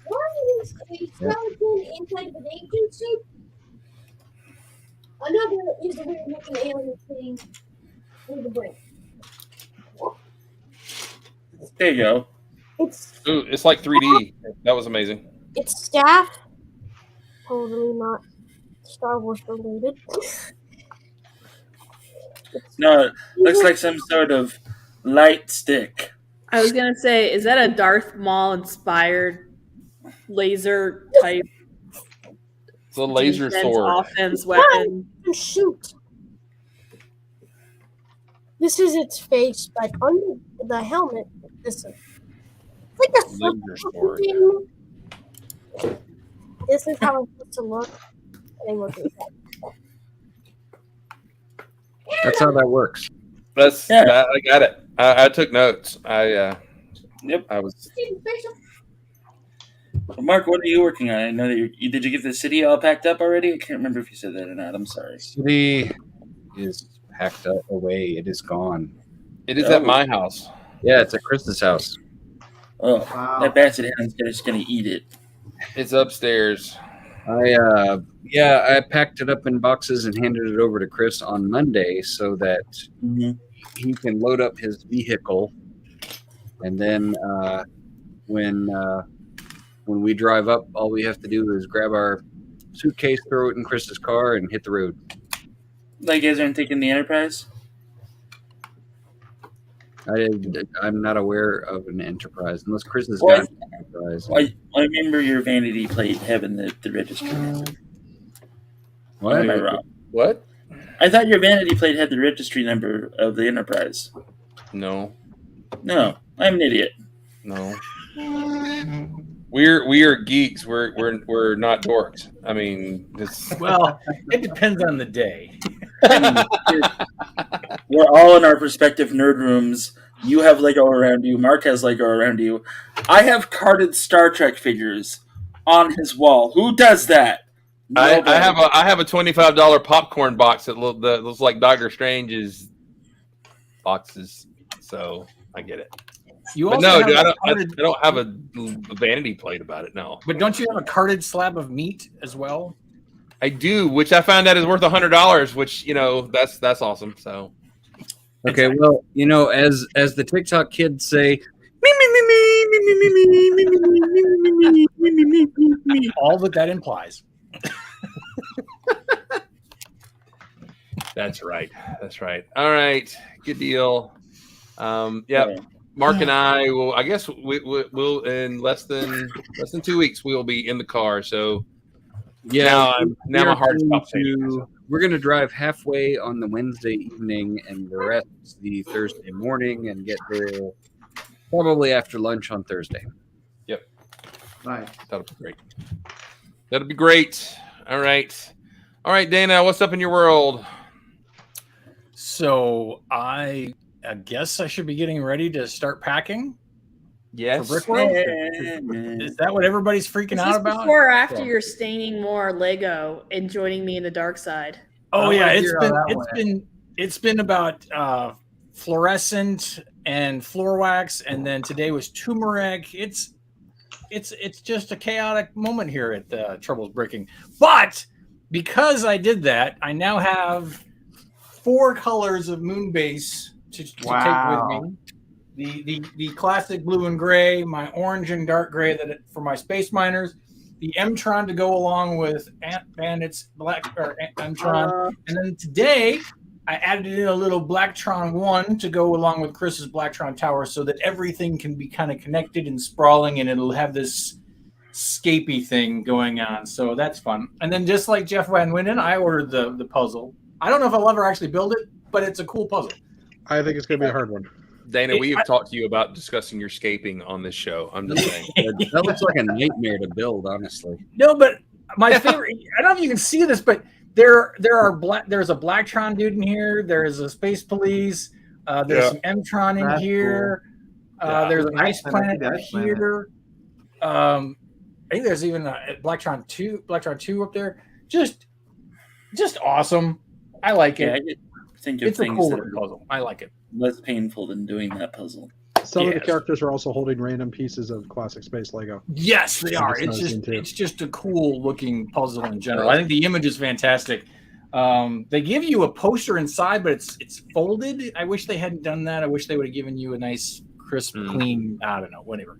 [SPEAKER 6] Why is a skeleton inside of an ancient suit? Another is a weird looking alien thing with a brain.
[SPEAKER 2] There you go.
[SPEAKER 1] Ooh, it's like 3D. That was amazing.
[SPEAKER 6] It's staff. Totally not Star Wars related.
[SPEAKER 2] No, it looks like some sort of light stick.
[SPEAKER 8] I was gonna say, is that a Darth Maul inspired laser type?
[SPEAKER 1] It's a laser
[SPEAKER 8] defense,
[SPEAKER 1] sword.
[SPEAKER 8] offense weapon.
[SPEAKER 6] Shoot. This is its face, but under the helmet, this is like a
[SPEAKER 1] Laser sword.
[SPEAKER 6] thing. This is how it's supposed to look. And look at that.
[SPEAKER 9] That's how that works.
[SPEAKER 1] That's
[SPEAKER 2] Yeah.
[SPEAKER 1] I got it. I took notes.
[SPEAKER 2] Yep.
[SPEAKER 1] I was.
[SPEAKER 2] Mark, what are you working on? I know that did you get the city all packed up already? I can't remember if you said that or not. I'm sorry.
[SPEAKER 9] City is packed up away. It is gone.
[SPEAKER 1] It is at my house.
[SPEAKER 9] Yeah, it's at Chris's house.
[SPEAKER 2] Oh,
[SPEAKER 7] Wow.
[SPEAKER 2] that basset hound's just gonna eat it.
[SPEAKER 1] It's upstairs.
[SPEAKER 9] I packed it up in boxes and handed it over to Chris on Monday so that he can load up his vehicle, and then when we drive up, all we have to do is grab our suitcase, throw it in Chris's car, and hit the road.
[SPEAKER 2] Like, you guys aren't taking the Enterprise?
[SPEAKER 9] I'm not aware of an Enterprise unless Chris has
[SPEAKER 2] Well,
[SPEAKER 9] got an Enterprise.
[SPEAKER 2] I remember your vanity plate having the registry.
[SPEAKER 9] What?
[SPEAKER 2] Am I wrong?
[SPEAKER 1] What?
[SPEAKER 2] I thought your vanity plate had the registry number of the Enterprise.
[SPEAKER 1] No.
[SPEAKER 2] No, I'm an idiot.
[SPEAKER 1] No. We are geeks. We're not dorks. I mean, it's
[SPEAKER 5] Well, it depends on the day.
[SPEAKER 2] We're all in our respective nerd rooms. You have Lego around you. Mark has Lego around you. I have carded Star Trek figures on his wall. Who does that?
[SPEAKER 1] I
[SPEAKER 2] Nobody.
[SPEAKER 1] have a $25 popcorn box that looks like Doctor Strange's boxes. So I get it.
[SPEAKER 5] You
[SPEAKER 1] But
[SPEAKER 5] also
[SPEAKER 1] no,
[SPEAKER 5] have
[SPEAKER 1] dude,
[SPEAKER 5] a
[SPEAKER 1] I
[SPEAKER 5] carded-
[SPEAKER 1] don't have a vanity plate about it. No,
[SPEAKER 5] But don't you have a carded slab of meat as well?
[SPEAKER 1] I do, which I found out is worth $100. Which that's awesome. So
[SPEAKER 9] Okay, well, as the TikTok kids say,
[SPEAKER 5] All that implies.
[SPEAKER 1] that's right. That's right. All right, good deal. Yeah. Mark and I will. I guess we'll in less than 2 weeks we will be in the car. So now my heart stops saying.
[SPEAKER 9] We're going to drive halfway on the Wednesday evening and the rest the Thursday morning and get there probably after lunch on Thursday.
[SPEAKER 1] Yep,
[SPEAKER 7] Nice.
[SPEAKER 1] that'll be great. That'll be great. All right, Dana, what's up in your world?
[SPEAKER 5] So I guess I should be getting ready to start packing
[SPEAKER 1] Yes.
[SPEAKER 5] for Brickworld. Is that what everybody's freaking
[SPEAKER 8] Is
[SPEAKER 5] out
[SPEAKER 8] this
[SPEAKER 5] about?
[SPEAKER 8] before or after
[SPEAKER 5] Yeah.
[SPEAKER 8] you're staining more Lego and joining me in the dark side?
[SPEAKER 5] Oh
[SPEAKER 7] I
[SPEAKER 5] yeah,
[SPEAKER 7] wanna
[SPEAKER 5] it's
[SPEAKER 7] hear how
[SPEAKER 5] been
[SPEAKER 7] that
[SPEAKER 5] it's
[SPEAKER 7] went.
[SPEAKER 5] been it's been about fluorescent and floor wax, and then today was turmeric. It's just a chaotic moment here at the Troubles Bricking. But because I did that, I now have 4 colors of Moonbase to take with me. The classic blue and gray, my orange and dark gray for my Space Miners, the M-Tron to go along with Ant Bandit's M-Tron, and then today I added in a little Blacktron 1 to go along with Chris's Blacktron Tower so that everything can be kind of connected and sprawling, and it'll have this scapey thing going on. So that's fun. And then just like Jeff Van Winden, I ordered the puzzle. I don't know if I'll ever actually build it, but it's a cool puzzle.
[SPEAKER 4] I think it's going to be a hard one.
[SPEAKER 1] Dana, we have talked to you about discussing your scaping on this show. I'm just saying.
[SPEAKER 9] That looks like a nightmare to build, honestly.
[SPEAKER 5] No, but my favorite, I don't know if you can see this, but there's a Blacktron dude in here. There's a Space Police. There's some M-Tron in
[SPEAKER 7] That's
[SPEAKER 5] here.
[SPEAKER 7] cool.
[SPEAKER 5] There's
[SPEAKER 7] Yeah.
[SPEAKER 5] an Ice
[SPEAKER 7] I see
[SPEAKER 5] Planet
[SPEAKER 7] the
[SPEAKER 5] up
[SPEAKER 7] Ice Planet.
[SPEAKER 5] here. think there's even a Blacktron 2 up there. Just awesome. I like
[SPEAKER 2] Yeah, I
[SPEAKER 5] it.
[SPEAKER 2] could think of
[SPEAKER 5] It's a
[SPEAKER 2] things
[SPEAKER 5] cool
[SPEAKER 2] that
[SPEAKER 5] little
[SPEAKER 2] are
[SPEAKER 5] puzzle. I like it.
[SPEAKER 2] less painful than doing that puzzle.
[SPEAKER 4] Some of the
[SPEAKER 5] Yes.
[SPEAKER 4] characters are also holding random pieces of classic space Lego.
[SPEAKER 5] Yes, they are.
[SPEAKER 4] That's
[SPEAKER 5] It's
[SPEAKER 4] nice too.
[SPEAKER 5] just a cool looking puzzle in general. I think the image is fantastic. They give you a poster inside, but it's folded. I wish they hadn't done that. I wish they would have given you a nice, crisp, clean. I don't know, whatever.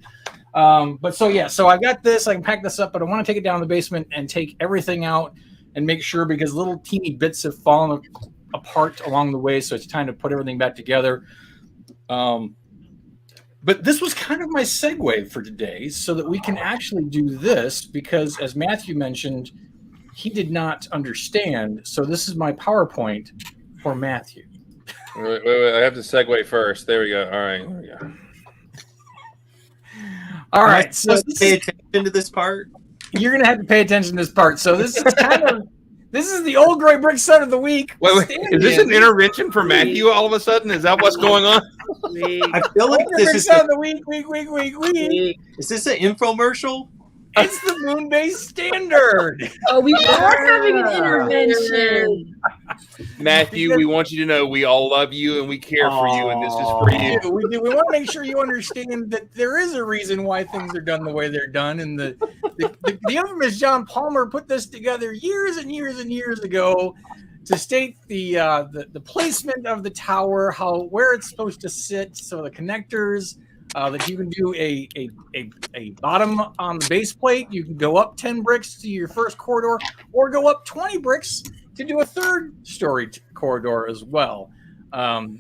[SPEAKER 5] But so I got this. I can pack this up, but I want to take it down to the basement and take everything out and make sure, because little teeny bits have fallen apart along the way. So it's time to put everything back together. But this was kind of my segue for today, so that we can actually do this, because as Matthew mentioned, he did not understand. So this is my PowerPoint for Matthew.
[SPEAKER 1] Wait. I have to segue first. There we go. All right. There we go.
[SPEAKER 5] All
[SPEAKER 3] Am I
[SPEAKER 5] right. So
[SPEAKER 3] supposed to pay attention to this part?
[SPEAKER 5] you're going to have to pay attention to this part. So this is this is the Old Gray Brick Set of the Week.
[SPEAKER 1] Wait. Is this an intervention for Matthew all of a sudden? Is that what's going on?
[SPEAKER 3] I feel like
[SPEAKER 5] Old Gray
[SPEAKER 3] this
[SPEAKER 5] Brick
[SPEAKER 3] is
[SPEAKER 5] Set of the Week.
[SPEAKER 3] is this an infomercial?
[SPEAKER 5] It's the Moonbase Standard.
[SPEAKER 8] Oh, we are having an intervention.
[SPEAKER 1] Matthew, we want you to know we all love you and we care for you, and this is for you.
[SPEAKER 5] We do. We want to make sure you understand that there is a reason why things are done the way they're done. And the infamous John Palmer put this together years and years and years ago to state the placement of the tower, where it's supposed to sit, so the connectors. That you can do a bottom on the base plate. You can go up 10 bricks to your first corridor, or go up 20 bricks to do a third story corridor as well.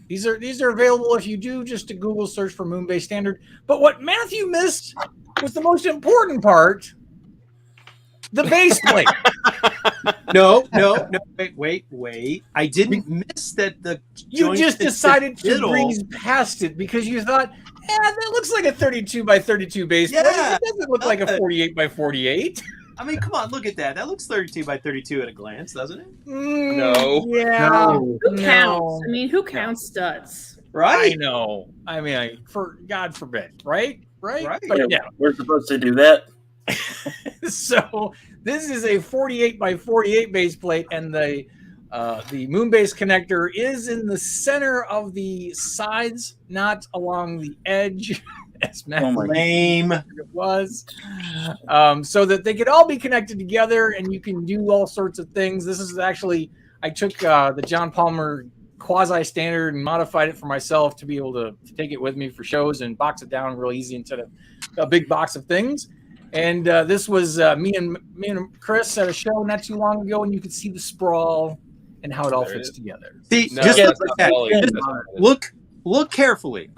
[SPEAKER 5] These are available if you do just a Google search for Moonbase Standard. But what Matthew missed was the most important part: the base plate.
[SPEAKER 3] No. Wait. I didn't miss that.
[SPEAKER 5] You
[SPEAKER 3] joint
[SPEAKER 5] just
[SPEAKER 3] fits
[SPEAKER 5] decided
[SPEAKER 3] the
[SPEAKER 5] to
[SPEAKER 3] middle.
[SPEAKER 5] breeze past it because you thought, that looks like a 32 by 32 base plate.
[SPEAKER 3] Yeah.
[SPEAKER 5] It doesn't look like a 48 by 48.
[SPEAKER 3] I mean, come on, look at that. That looks 32 by 32 at a glance, doesn't it?
[SPEAKER 1] No.
[SPEAKER 5] Yeah.
[SPEAKER 7] No.
[SPEAKER 8] Who counts? I mean, who counts studs?
[SPEAKER 5] I
[SPEAKER 3] Right?
[SPEAKER 5] know. I mean, for God forbid, right?
[SPEAKER 3] Right.
[SPEAKER 5] But yeah.
[SPEAKER 2] We're supposed to do that.
[SPEAKER 5] So this is a 48 by 48 base plate, and the Moonbase connector is in the center of the sides, not along the edge, as Matt
[SPEAKER 3] Lame.
[SPEAKER 5] it was, so that they could all be connected together, and you can do all sorts of things. This is actually, I took the John Palmer quasi standard and modified it for myself to be able to take it with me for shows and box it down real easy instead of a big box of things. And this was me and Chris at a show not too long ago, and you could see the sprawl and how it all
[SPEAKER 1] There it
[SPEAKER 5] fits
[SPEAKER 1] is.
[SPEAKER 5] together.
[SPEAKER 3] See,
[SPEAKER 1] No,
[SPEAKER 3] just
[SPEAKER 1] that's
[SPEAKER 3] look
[SPEAKER 1] not
[SPEAKER 3] at
[SPEAKER 1] Polly.
[SPEAKER 3] that.
[SPEAKER 1] That's not it.
[SPEAKER 3] Look carefully.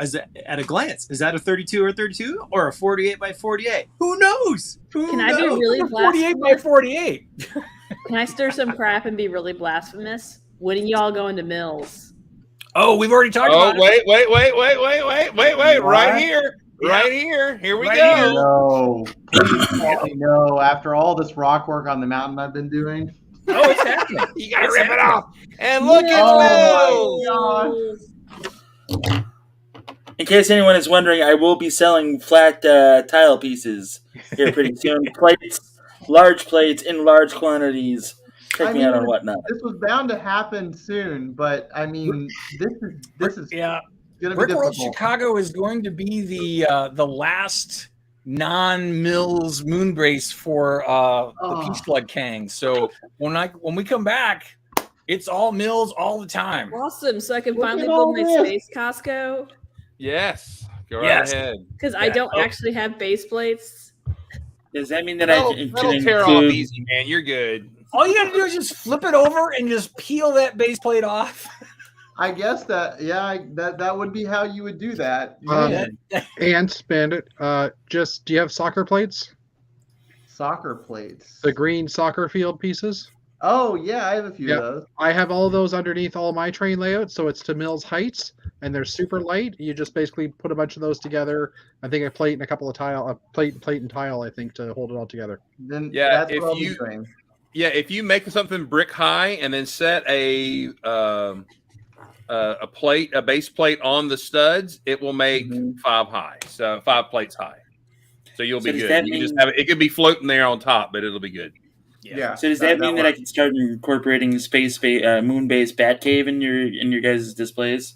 [SPEAKER 3] At a glance, is that a 32 or 32 or a 48 by 48? Who knows?
[SPEAKER 8] Can I be really
[SPEAKER 5] 48
[SPEAKER 8] blasphemous?
[SPEAKER 5] by 48.
[SPEAKER 8] Can I stir some crap and be really blasphemous? When y'all going to Mills?
[SPEAKER 5] Oh, we've already talked
[SPEAKER 1] Oh,
[SPEAKER 5] about it.
[SPEAKER 1] wait. Right here.
[SPEAKER 5] Yeah.
[SPEAKER 1] Right here. Here we
[SPEAKER 5] Right
[SPEAKER 1] go.
[SPEAKER 5] here.
[SPEAKER 7] No, please tell me no. After all this rock work on the mountain I've been doing.
[SPEAKER 5] Oh, it's happening.
[SPEAKER 1] You gotta
[SPEAKER 5] It's
[SPEAKER 1] rip it
[SPEAKER 5] happening.
[SPEAKER 1] off. And look,
[SPEAKER 7] Oh,
[SPEAKER 1] it's Mills.
[SPEAKER 2] In case anyone is wondering, I will be selling flat tile pieces here pretty soon. Plates, large plates in large quantities. Check
[SPEAKER 7] I
[SPEAKER 2] me out
[SPEAKER 7] mean,
[SPEAKER 2] on whatnot.
[SPEAKER 7] This was bound to happen soon, but I mean, this is
[SPEAKER 5] Yeah.
[SPEAKER 7] going to be
[SPEAKER 5] Brick World
[SPEAKER 7] difficult.
[SPEAKER 5] Chicago is going to be the last non-Mills Moonbase for the Peach Blood Kang. So when we come back, it's all Mills all the time.
[SPEAKER 8] Awesome. So I can
[SPEAKER 7] Look
[SPEAKER 8] finally
[SPEAKER 7] at all
[SPEAKER 8] build my
[SPEAKER 7] this.
[SPEAKER 8] space Costco
[SPEAKER 1] Yes. Go right
[SPEAKER 5] Yes.
[SPEAKER 1] ahead.
[SPEAKER 8] because I
[SPEAKER 5] Yeah.
[SPEAKER 8] don't actually have base plates.
[SPEAKER 2] Does that mean that
[SPEAKER 1] That'll
[SPEAKER 2] I
[SPEAKER 1] that'll
[SPEAKER 2] can
[SPEAKER 1] tear off
[SPEAKER 2] include?
[SPEAKER 1] easy, man. You're good.
[SPEAKER 5] All you got to do is just flip it over and just peel that base plate off.
[SPEAKER 7] I guess that that would be how you would do that.
[SPEAKER 4] And Bandit, do you have soccer plates?
[SPEAKER 7] Soccer plates.
[SPEAKER 4] The green soccer field pieces?
[SPEAKER 7] Oh yeah, I have a few
[SPEAKER 4] Yeah.
[SPEAKER 7] of those.
[SPEAKER 4] I have all those underneath all my train layouts, so it's to Mills heights, and they're super light. You just basically put a bunch of those together. I think a plate and a couple of tile, a plate and tile, I think, to hold it all together.
[SPEAKER 7] Then
[SPEAKER 1] Yeah,
[SPEAKER 7] that's
[SPEAKER 1] if
[SPEAKER 7] what I'll be
[SPEAKER 1] you-
[SPEAKER 7] doing.
[SPEAKER 1] Yeah, if you make something brick high and then set a base plate on the studs, it will make
[SPEAKER 2] Mhm.
[SPEAKER 1] 5 high. So 5 plates high. So you'll
[SPEAKER 2] So
[SPEAKER 1] be
[SPEAKER 2] does
[SPEAKER 1] good.
[SPEAKER 2] that
[SPEAKER 1] You can just
[SPEAKER 2] mean-
[SPEAKER 1] have it could be floating there on top, but it'll be good.
[SPEAKER 7] Yeah.
[SPEAKER 2] So does that mean that I can start incorporating moon-based Batcave in your guys' displays?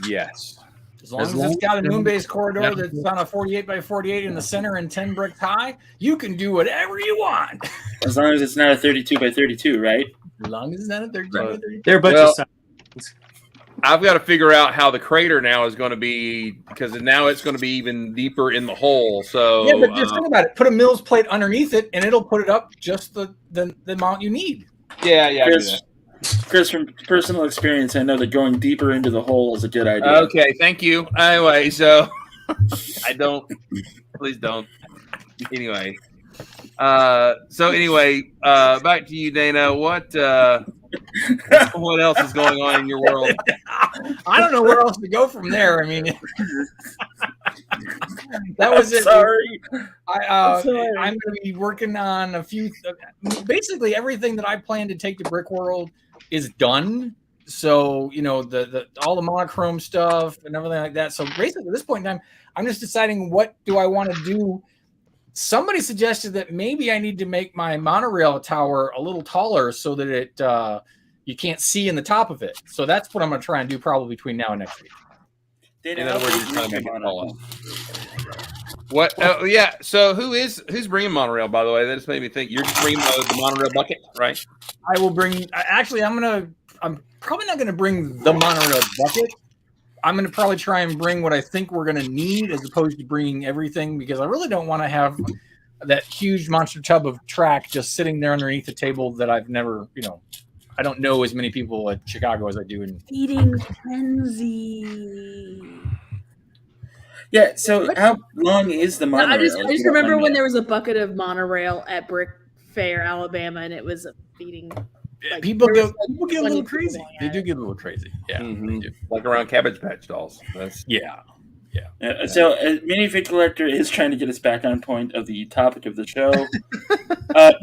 [SPEAKER 1] Yes.
[SPEAKER 5] As long as it's got a moon base corridor that's on a 48 by 48 in the center and 10 bricks high, you can do whatever you want.
[SPEAKER 2] As long as it's not a 32 by 32, right?
[SPEAKER 5] As long as it's not a 32 by 32.
[SPEAKER 3] They're a bunch
[SPEAKER 1] Well,
[SPEAKER 3] of signs.
[SPEAKER 1] I've got to figure out how the crater now is going to be because now it's going to be even deeper in the hole. So
[SPEAKER 5] Yeah, but just think about it. Put a Mills plate underneath it, and it'll put it up just the amount you need.
[SPEAKER 1] yeah, I do
[SPEAKER 2] Chris,
[SPEAKER 1] that.
[SPEAKER 2] Chris, from personal experience, I know that going deeper into the hole is a good idea.
[SPEAKER 1] Okay, thank you. Anyway, so I don't. Please don't. Anyway, back to you, Dana. What else is going on in your world?
[SPEAKER 5] I don't know where else to go from there. I mean, that was it.
[SPEAKER 2] Sorry.
[SPEAKER 5] I'm going to be working on a few. Basically, everything that I plan to take to Brickworld is done. So the all the monochrome stuff and everything like that. So basically, at this point in time, I'm just deciding what do I want to do. Somebody suggested that maybe I need to make my monorail tower a little taller so that it you can't see in the top of it. So that's what I'm going to try and do probably between now and next week.
[SPEAKER 2] Dana,
[SPEAKER 1] In other words, you're trying to make it
[SPEAKER 2] on
[SPEAKER 1] taller. What? Oh, yeah. So who's bringing monorail? By the way, that just made me think. You're just bringing the monorail bucket, right?
[SPEAKER 5] I will bring. Actually, I'm probably not going to bring the monorail bucket. I'm going to probably try and bring what I think we're going to need, as opposed to bringing everything, because I really don't want to have that huge monster tub of track just sitting there underneath the table that I've never, I don't know as many people at Chicago as I do in.
[SPEAKER 8] Feeding frenzy.
[SPEAKER 2] Yeah. So how long is the monorail?
[SPEAKER 8] I just
[SPEAKER 2] if you don't
[SPEAKER 8] remember
[SPEAKER 2] mind
[SPEAKER 8] when
[SPEAKER 2] me
[SPEAKER 8] there was a bucket of monorail at Brick Fair, Alabama, and it was a feeding. Like,
[SPEAKER 5] People
[SPEAKER 8] there
[SPEAKER 5] get
[SPEAKER 8] was, like,
[SPEAKER 5] a
[SPEAKER 8] 20
[SPEAKER 5] little
[SPEAKER 8] people
[SPEAKER 5] crazy.
[SPEAKER 8] going
[SPEAKER 5] They
[SPEAKER 8] at
[SPEAKER 5] do
[SPEAKER 8] it.
[SPEAKER 5] get a little crazy. Yeah.
[SPEAKER 1] Mhm. Like around Cabbage Patch dolls. That's
[SPEAKER 5] Yeah.
[SPEAKER 2] So, Minifig Collector is trying to get us back on point of the topic of the show.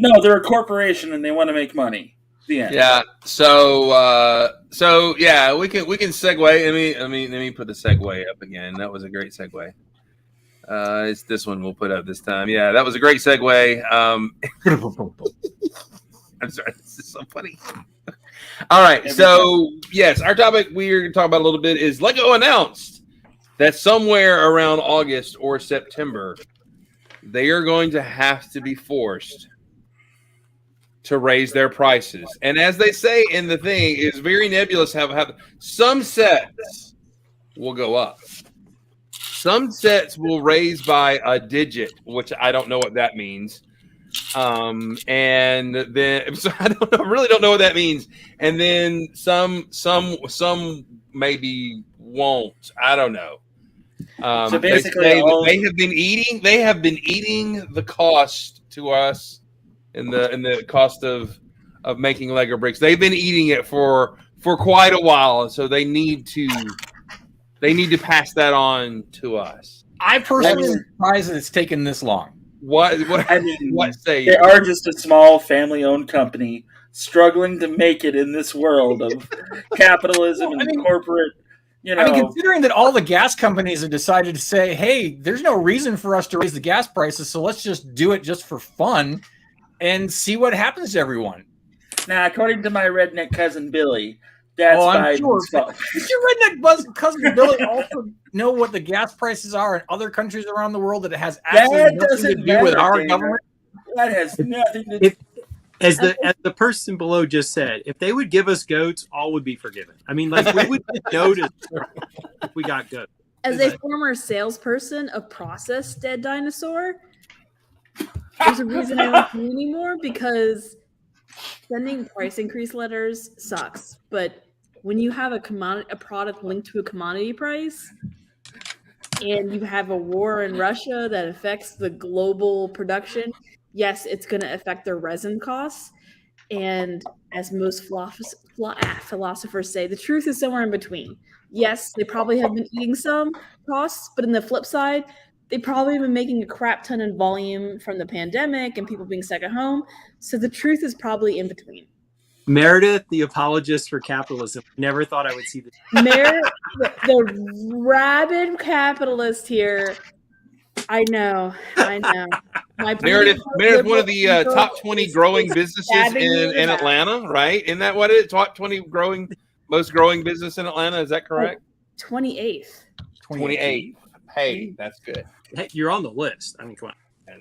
[SPEAKER 2] No, they're a corporation and they want to make money. The end.
[SPEAKER 1] yeah. So yeah, we can segue. Let me put the segue up again. That was a great segue. It's this one we'll put up this time. Yeah, that was a great segue. I'm sorry, this is so funny. All right, so yes, our topic we're going to talk about a little bit is Lego announced that somewhere around August or September, they are going to have to be forced to raise their prices. And as they say in the thing, it's very nebulous how some sets will go up. Some sets will raise by a digit, which I don't know what that means. And then so really don't know what that means. And then some maybe won't. I don't know.
[SPEAKER 2] So basically,
[SPEAKER 1] they have been eating the cost to us in the cost of making Lego bricks. They've been eating it for quite a while, so they need to pass that on to us.
[SPEAKER 5] I personally am surprised that it's taken this long.
[SPEAKER 1] What
[SPEAKER 2] I mean,
[SPEAKER 1] what say
[SPEAKER 2] they
[SPEAKER 1] you?
[SPEAKER 2] are just a small family-owned company struggling to make it in this world of capitalism and corporate.
[SPEAKER 5] Considering that all the gas companies have decided to say, "Hey, there's no reason for us to raise the gas prices, so let's just do it just for fun and see what happens to everyone."
[SPEAKER 2] Now, according to my redneck cousin Billy, that's
[SPEAKER 5] I'm sure.
[SPEAKER 2] Biden's fault.
[SPEAKER 5] Does your redneck cousin Billy also know what the gas prices are in other countries around the world that it has absolutely nothing to do with our government?
[SPEAKER 2] That has nothing to do.
[SPEAKER 3] As the person below just said, if they would give us goats, all would be forgiven. I mean, like we would notice if we got goats.
[SPEAKER 8] As a former salesperson of processed dead dinosaur, there's a reason I don't do anymore, because sending price increase letters sucks. But when you have a product linked to a commodity price, and you have a war in Russia that affects the global production, yes, it's going to affect their resin costs. And as most philosophers say, the truth is somewhere in between. Yes, they probably have been eating some costs, but in the flip side, they probably have been making a crap ton in volume from the pandemic and people being stuck at home. So the truth is probably in between.
[SPEAKER 3] Meredith, the apologist for capitalism, never thought I would see this.
[SPEAKER 8] Meredith, the rabid capitalist here, I know. My
[SPEAKER 1] Meredith,
[SPEAKER 8] liberal
[SPEAKER 1] one of the
[SPEAKER 8] liberal
[SPEAKER 1] top 20 growing
[SPEAKER 8] is
[SPEAKER 1] businesses
[SPEAKER 8] stabbing you
[SPEAKER 1] in
[SPEAKER 8] in the back.
[SPEAKER 1] Atlanta, right? Isn't that what it is? Top 20 most growing business in Atlanta. Is that correct?
[SPEAKER 8] 28th.
[SPEAKER 1] 28. Hey, that's good.
[SPEAKER 3] Hey, you're on the list. I mean, come on.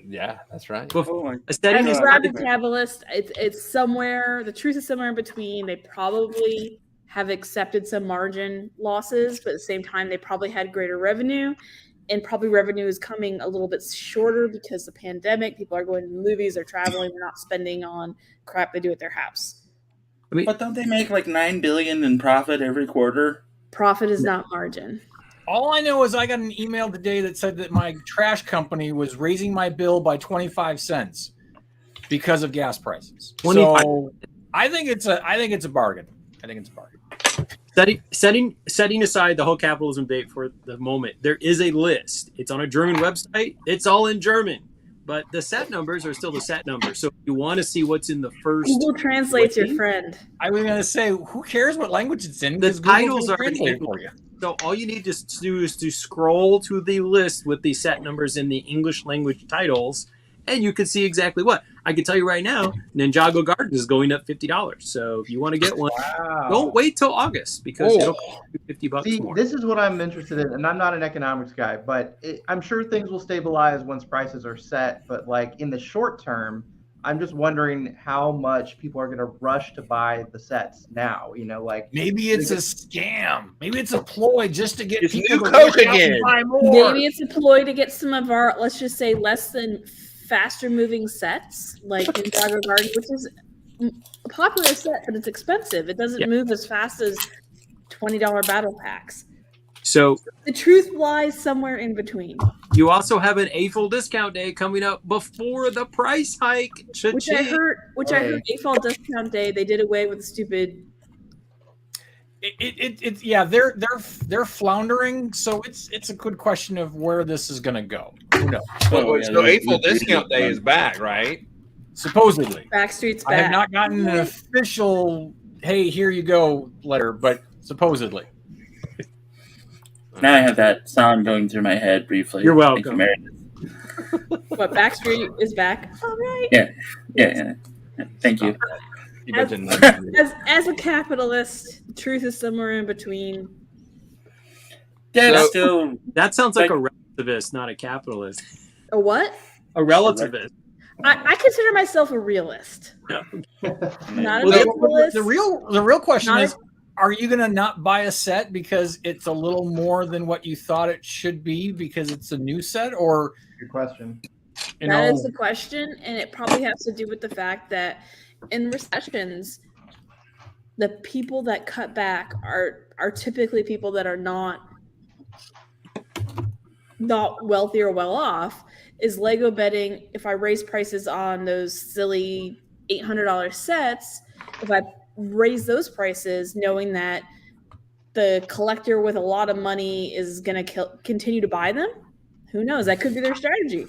[SPEAKER 1] Yeah, that's right.
[SPEAKER 2] Oh my
[SPEAKER 3] Setting
[SPEAKER 8] I'm
[SPEAKER 3] aside-
[SPEAKER 8] grabbing Cabalist. It's somewhere. The truth is somewhere in between. They probably have accepted some margin losses, but at the same time, they probably had greater revenue, and probably revenue is coming a little bit shorter because the pandemic. People are going to the movies, they're traveling, they're not spending on crap they do at their house.
[SPEAKER 2] But don't they make like $9 billion in profit every quarter?
[SPEAKER 8] Profit is not margin.
[SPEAKER 5] All I know is I got an email today that said that my trash company was raising my bill by 25 cents because of gas prices.
[SPEAKER 3] 25.
[SPEAKER 5] So I think it's a bargain. I think it's a bargain.
[SPEAKER 3] Setting aside the whole capitalism debate for the moment, there is a list. It's on a German website. It's all in German, but the set numbers are still the set numbers. So if you want to see what's in the first,
[SPEAKER 8] Google Translate's your friend.
[SPEAKER 5] I was going to say, who cares what language it's in?
[SPEAKER 3] The
[SPEAKER 5] Because Google's
[SPEAKER 3] titles
[SPEAKER 5] gonna
[SPEAKER 3] are in
[SPEAKER 5] translate for you.
[SPEAKER 3] so all you need to do is to scroll to the list with the set numbers in the English language titles, and you can see exactly what. I can tell you right now, Ninjago Garden is going up $50. So if you want to get one, don't wait till August because it'll cost you $50
[SPEAKER 7] See,
[SPEAKER 3] more.
[SPEAKER 7] this is what I'm interested in, and I'm not an economics guy, but I'm sure things will stabilize once prices are set. But like in the short term, I'm just wondering how much people are going to rush to buy the sets now. You know, like
[SPEAKER 5] Maybe it's a scam. Maybe it's a ploy just to get
[SPEAKER 1] It's
[SPEAKER 5] people
[SPEAKER 1] new
[SPEAKER 5] to
[SPEAKER 1] Coke
[SPEAKER 5] rush out and
[SPEAKER 1] again.
[SPEAKER 5] buy more.
[SPEAKER 8] Maybe it's a ploy to get some of our, let's just say, less than faster moving sets like Ninjago Garden, which is a popular set, but it's expensive. It doesn't move as fast as $20 battle packs.
[SPEAKER 3] So
[SPEAKER 8] The truth lies somewhere in between,
[SPEAKER 3] you also have an April discount day coming up before the price hike.
[SPEAKER 8] which I heard. I heard AFOL discount day. They did away with the stupid.
[SPEAKER 5] They're floundering. So it's a good question of where this is going to go. Who knows?
[SPEAKER 1] So April discount day is back, right?
[SPEAKER 5] Supposedly,
[SPEAKER 8] Backstreet's
[SPEAKER 5] I
[SPEAKER 8] back.
[SPEAKER 5] have not gotten an official "Hey, here you go" letter, but supposedly.
[SPEAKER 2] Now I have that sound going through my head briefly.
[SPEAKER 3] You're
[SPEAKER 2] Thank
[SPEAKER 3] welcome.
[SPEAKER 2] you, Meredith.
[SPEAKER 8] But Backstreet is back. All right.
[SPEAKER 2] Yeah. Thank you.
[SPEAKER 1] You mentioned that.
[SPEAKER 8] As a capitalist, the truth is somewhere in between.
[SPEAKER 2] That's
[SPEAKER 1] So-
[SPEAKER 2] still
[SPEAKER 3] That sounds like a relativist, not a capitalist.
[SPEAKER 8] A what?
[SPEAKER 3] A relativist.
[SPEAKER 8] I consider myself a realist. Not a
[SPEAKER 5] Well,
[SPEAKER 8] capitalist.
[SPEAKER 5] the real question
[SPEAKER 8] Not
[SPEAKER 5] is, are you going to not buy a set because it's a little more than what you thought it should be because it's a new set, or
[SPEAKER 7] Good question.
[SPEAKER 8] That is the question, and it probably has to do with the fact that in recessions, the people that cut back are typically people that are not wealthy or well off. Is Lego betting if I raise prices on those silly $800 sets, if I raise those prices knowing that the collector with a lot of money is going to continue to buy them? Who knows? That could be their strategy.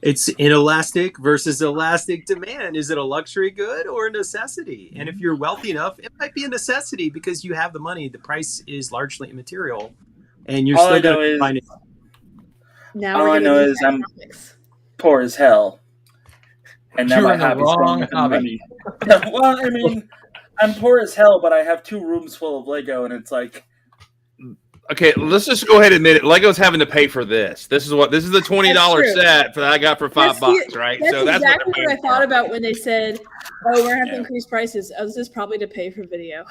[SPEAKER 3] It's inelastic versus elastic demand. Is it a luxury good or a necessity? And if you're wealthy enough, it might be a necessity because you have the money. The price is largely immaterial, and you're
[SPEAKER 2] All I
[SPEAKER 3] still
[SPEAKER 2] know
[SPEAKER 3] going to
[SPEAKER 2] is-
[SPEAKER 3] find it.
[SPEAKER 8] Now
[SPEAKER 2] All
[SPEAKER 8] we're
[SPEAKER 2] I
[SPEAKER 8] getting
[SPEAKER 2] know
[SPEAKER 8] into
[SPEAKER 2] is I'm
[SPEAKER 8] economics.
[SPEAKER 2] poor as hell. And now
[SPEAKER 5] You're
[SPEAKER 2] my
[SPEAKER 5] in the
[SPEAKER 2] hobby's
[SPEAKER 5] wrong
[SPEAKER 2] going with the
[SPEAKER 5] hobby.
[SPEAKER 2] money. Well, I mean, I'm poor as hell, but I have 2 rooms full of Lego, and it's like,
[SPEAKER 1] Okay, let's just go ahead and admit it. Lego's having to pay for this. This is the $20
[SPEAKER 8] That's true.
[SPEAKER 1] set that I got for $5, right?
[SPEAKER 8] That's
[SPEAKER 1] So that's
[SPEAKER 8] exactly
[SPEAKER 1] what,
[SPEAKER 8] what I thought about when they said, "Oh, we're gonna have to
[SPEAKER 1] Yeah.
[SPEAKER 8] increase prices." Oh, this is probably to pay for video.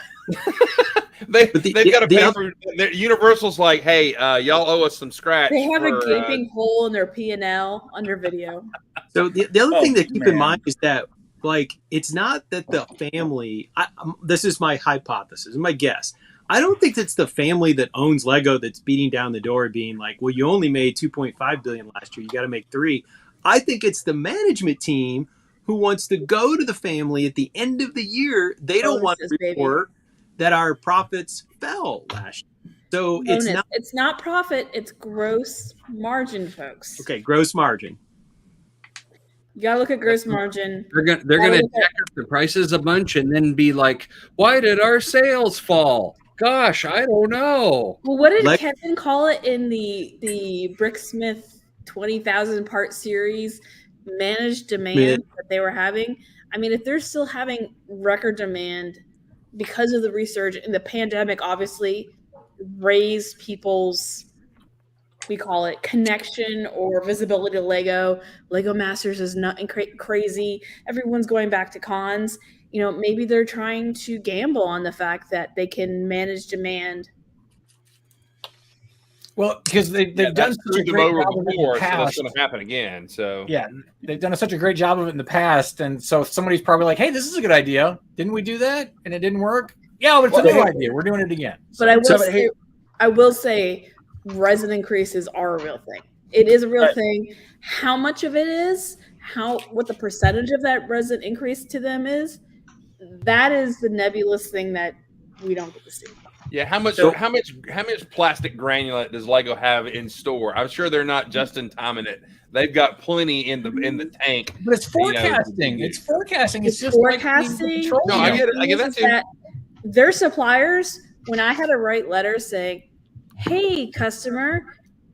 [SPEAKER 1] they've got to
[SPEAKER 3] the
[SPEAKER 1] pay
[SPEAKER 3] other-
[SPEAKER 1] for. Universal's like, hey, y'all owe us some scratch.
[SPEAKER 8] They have a
[SPEAKER 1] for,
[SPEAKER 8] gaping hole in their P&L under video.
[SPEAKER 3] So the other
[SPEAKER 2] Oh,
[SPEAKER 3] thing to keep
[SPEAKER 2] man.
[SPEAKER 3] in mind is that, like, it's not that the family. This is my hypothesis, my guess. I don't think it's the family that owns Lego that's beating down the door, being like, "Well, you only made $2.5 billion last year. You got to make $3 billion." I think it's the management team who wants to go to the family at the end of the year. They don't want to
[SPEAKER 8] Bonuses, baby.
[SPEAKER 3] report that our profits fell last year. So it's
[SPEAKER 8] Bonus.
[SPEAKER 3] not
[SPEAKER 8] It's not profit. It's gross margin, folks.
[SPEAKER 3] okay. Gross margin.
[SPEAKER 8] You gotta look at gross margin.
[SPEAKER 9] They're gonna jack up the prices a bunch and then be like, "Why did our sales fall? Gosh, I don't know."
[SPEAKER 8] Well, what did
[SPEAKER 3] Like-
[SPEAKER 8] Kevin call it in the Bricksmith 20,000 part series managed demand that they were having. I mean, if they're still having record demand because of the resurge and the pandemic, obviously raised people's, we call it connection or visibility to Lego. Lego Masters is not crazy. Everyone's going back to cons. You know, maybe they're trying to gamble on the fact that they can manage demand.
[SPEAKER 5] Well, because they've done such a great job of it in the
[SPEAKER 1] so that's
[SPEAKER 5] past.
[SPEAKER 1] going to happen again. So
[SPEAKER 5] Yeah, they've done such a great job of it in the past, and so somebody's probably like, "Hey, this is a good idea. Didn't we do that? And it didn't work. Yeah, but it's a new idea. We're doing it again."
[SPEAKER 8] But I will say, resin increases are a real thing. It is a real thing. How much of it is, what the percentage of that resin increase to them is, that is the nebulous thing that we don't get to see.
[SPEAKER 1] Yeah, how much plastic granulate does Lego have in store? I'm sure they're not just in timing it. They've got plenty in the tank.
[SPEAKER 5] But it's forecasting. It's forecasting. It's just
[SPEAKER 8] forecasting.
[SPEAKER 5] Like
[SPEAKER 1] no, I get it. I get that too.
[SPEAKER 8] Their suppliers, when I had to write letters saying, "Hey, customer,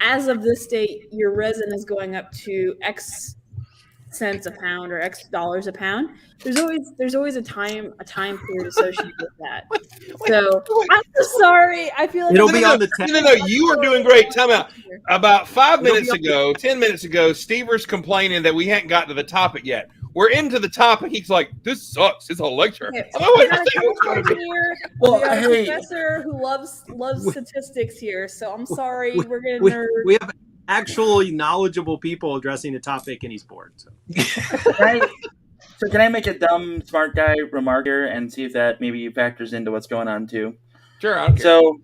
[SPEAKER 8] as of this date, your resin is going up to X cents a pound or X dollars a pound." There's always a time period associated with that. So I'm so sorry. I feel like
[SPEAKER 10] it'll be on the
[SPEAKER 1] No, you are doing great. Time out. About 10 minutes ago, Steve was complaining that we hadn't gotten to the topic yet. We're into the topic. He's like, "This sucks. It's a lecture."
[SPEAKER 8] Okay.
[SPEAKER 1] We
[SPEAKER 8] got a professor who loves statistics here, so I'm sorry. We're gonna nerd.
[SPEAKER 10] We have actually knowledgeable people addressing the topic, and he's bored. So.
[SPEAKER 2] Can I make a dumb smart guy remark here and see if that maybe factors into what's going on too?
[SPEAKER 1] Sure. I don't care.
[SPEAKER 2] So,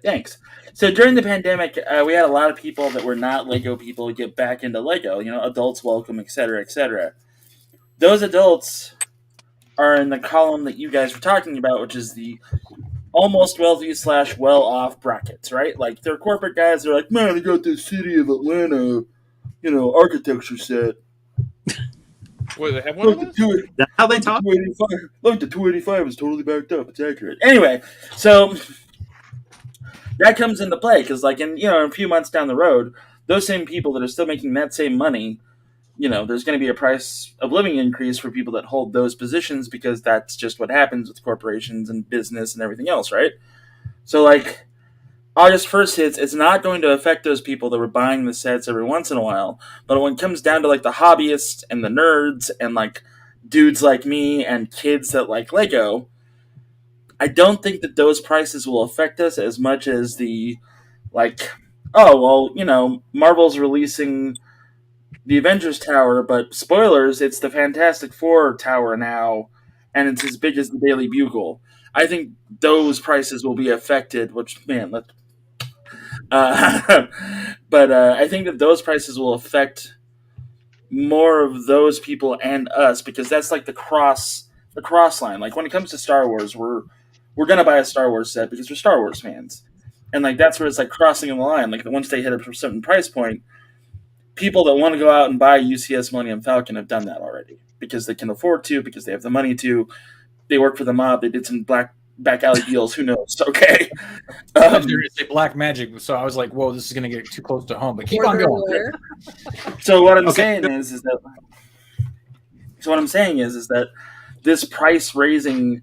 [SPEAKER 2] thanks. So during the pandemic, we had a lot of people that were not Lego people get back into Lego. You know, adults welcome, etc., etc. Those adults are in the column that you guys were talking about, which is the almost wealthy / well-off brackets, right? Like, they're corporate guys. They're like, "Man, they got this City of Atlanta, architecture set."
[SPEAKER 1] Wait, they have one of those?
[SPEAKER 10] That's how they talk?
[SPEAKER 2] Look, the 285 is totally backed up. It's accurate. Anyway, so that comes into play because, like, in a few months down the road, those same people that are still making that same money, there's going to be a price of living increase for people that hold those positions because that's just what happens with corporations and business and everything else, right? So, like, August 1st hits, it's not going to affect those people that were buying the sets every once in a while. But when it comes down to, like, the hobbyists and the nerds and, like, dudes like me and kids that like Lego, I don't think that those prices will affect us as much as the, like, oh, well, Marvel's releasing the Avengers Tower, but spoilers, it's the Fantastic Four Tower now, and it's as big as the Daily Bugle. I think those prices will be affected, which, man, but I think that those prices will affect more of those people and us because that's like the cross line. Like when it comes to Star Wars, we're gonna buy a Star Wars set because we're Star Wars fans, and like that's where it's like crossing the line. Like once they hit a certain price point, people that want to go out and buy UCS Millennium Falcon have done that already because they can afford to, because they have the money to. They work for the mob. They did some back alley deals. Who knows? Okay.
[SPEAKER 5] I was going to say Black Magic, so I was like, "Whoa, this is going to get too close to home." But keep on going.
[SPEAKER 2] So what I'm saying is that this price raising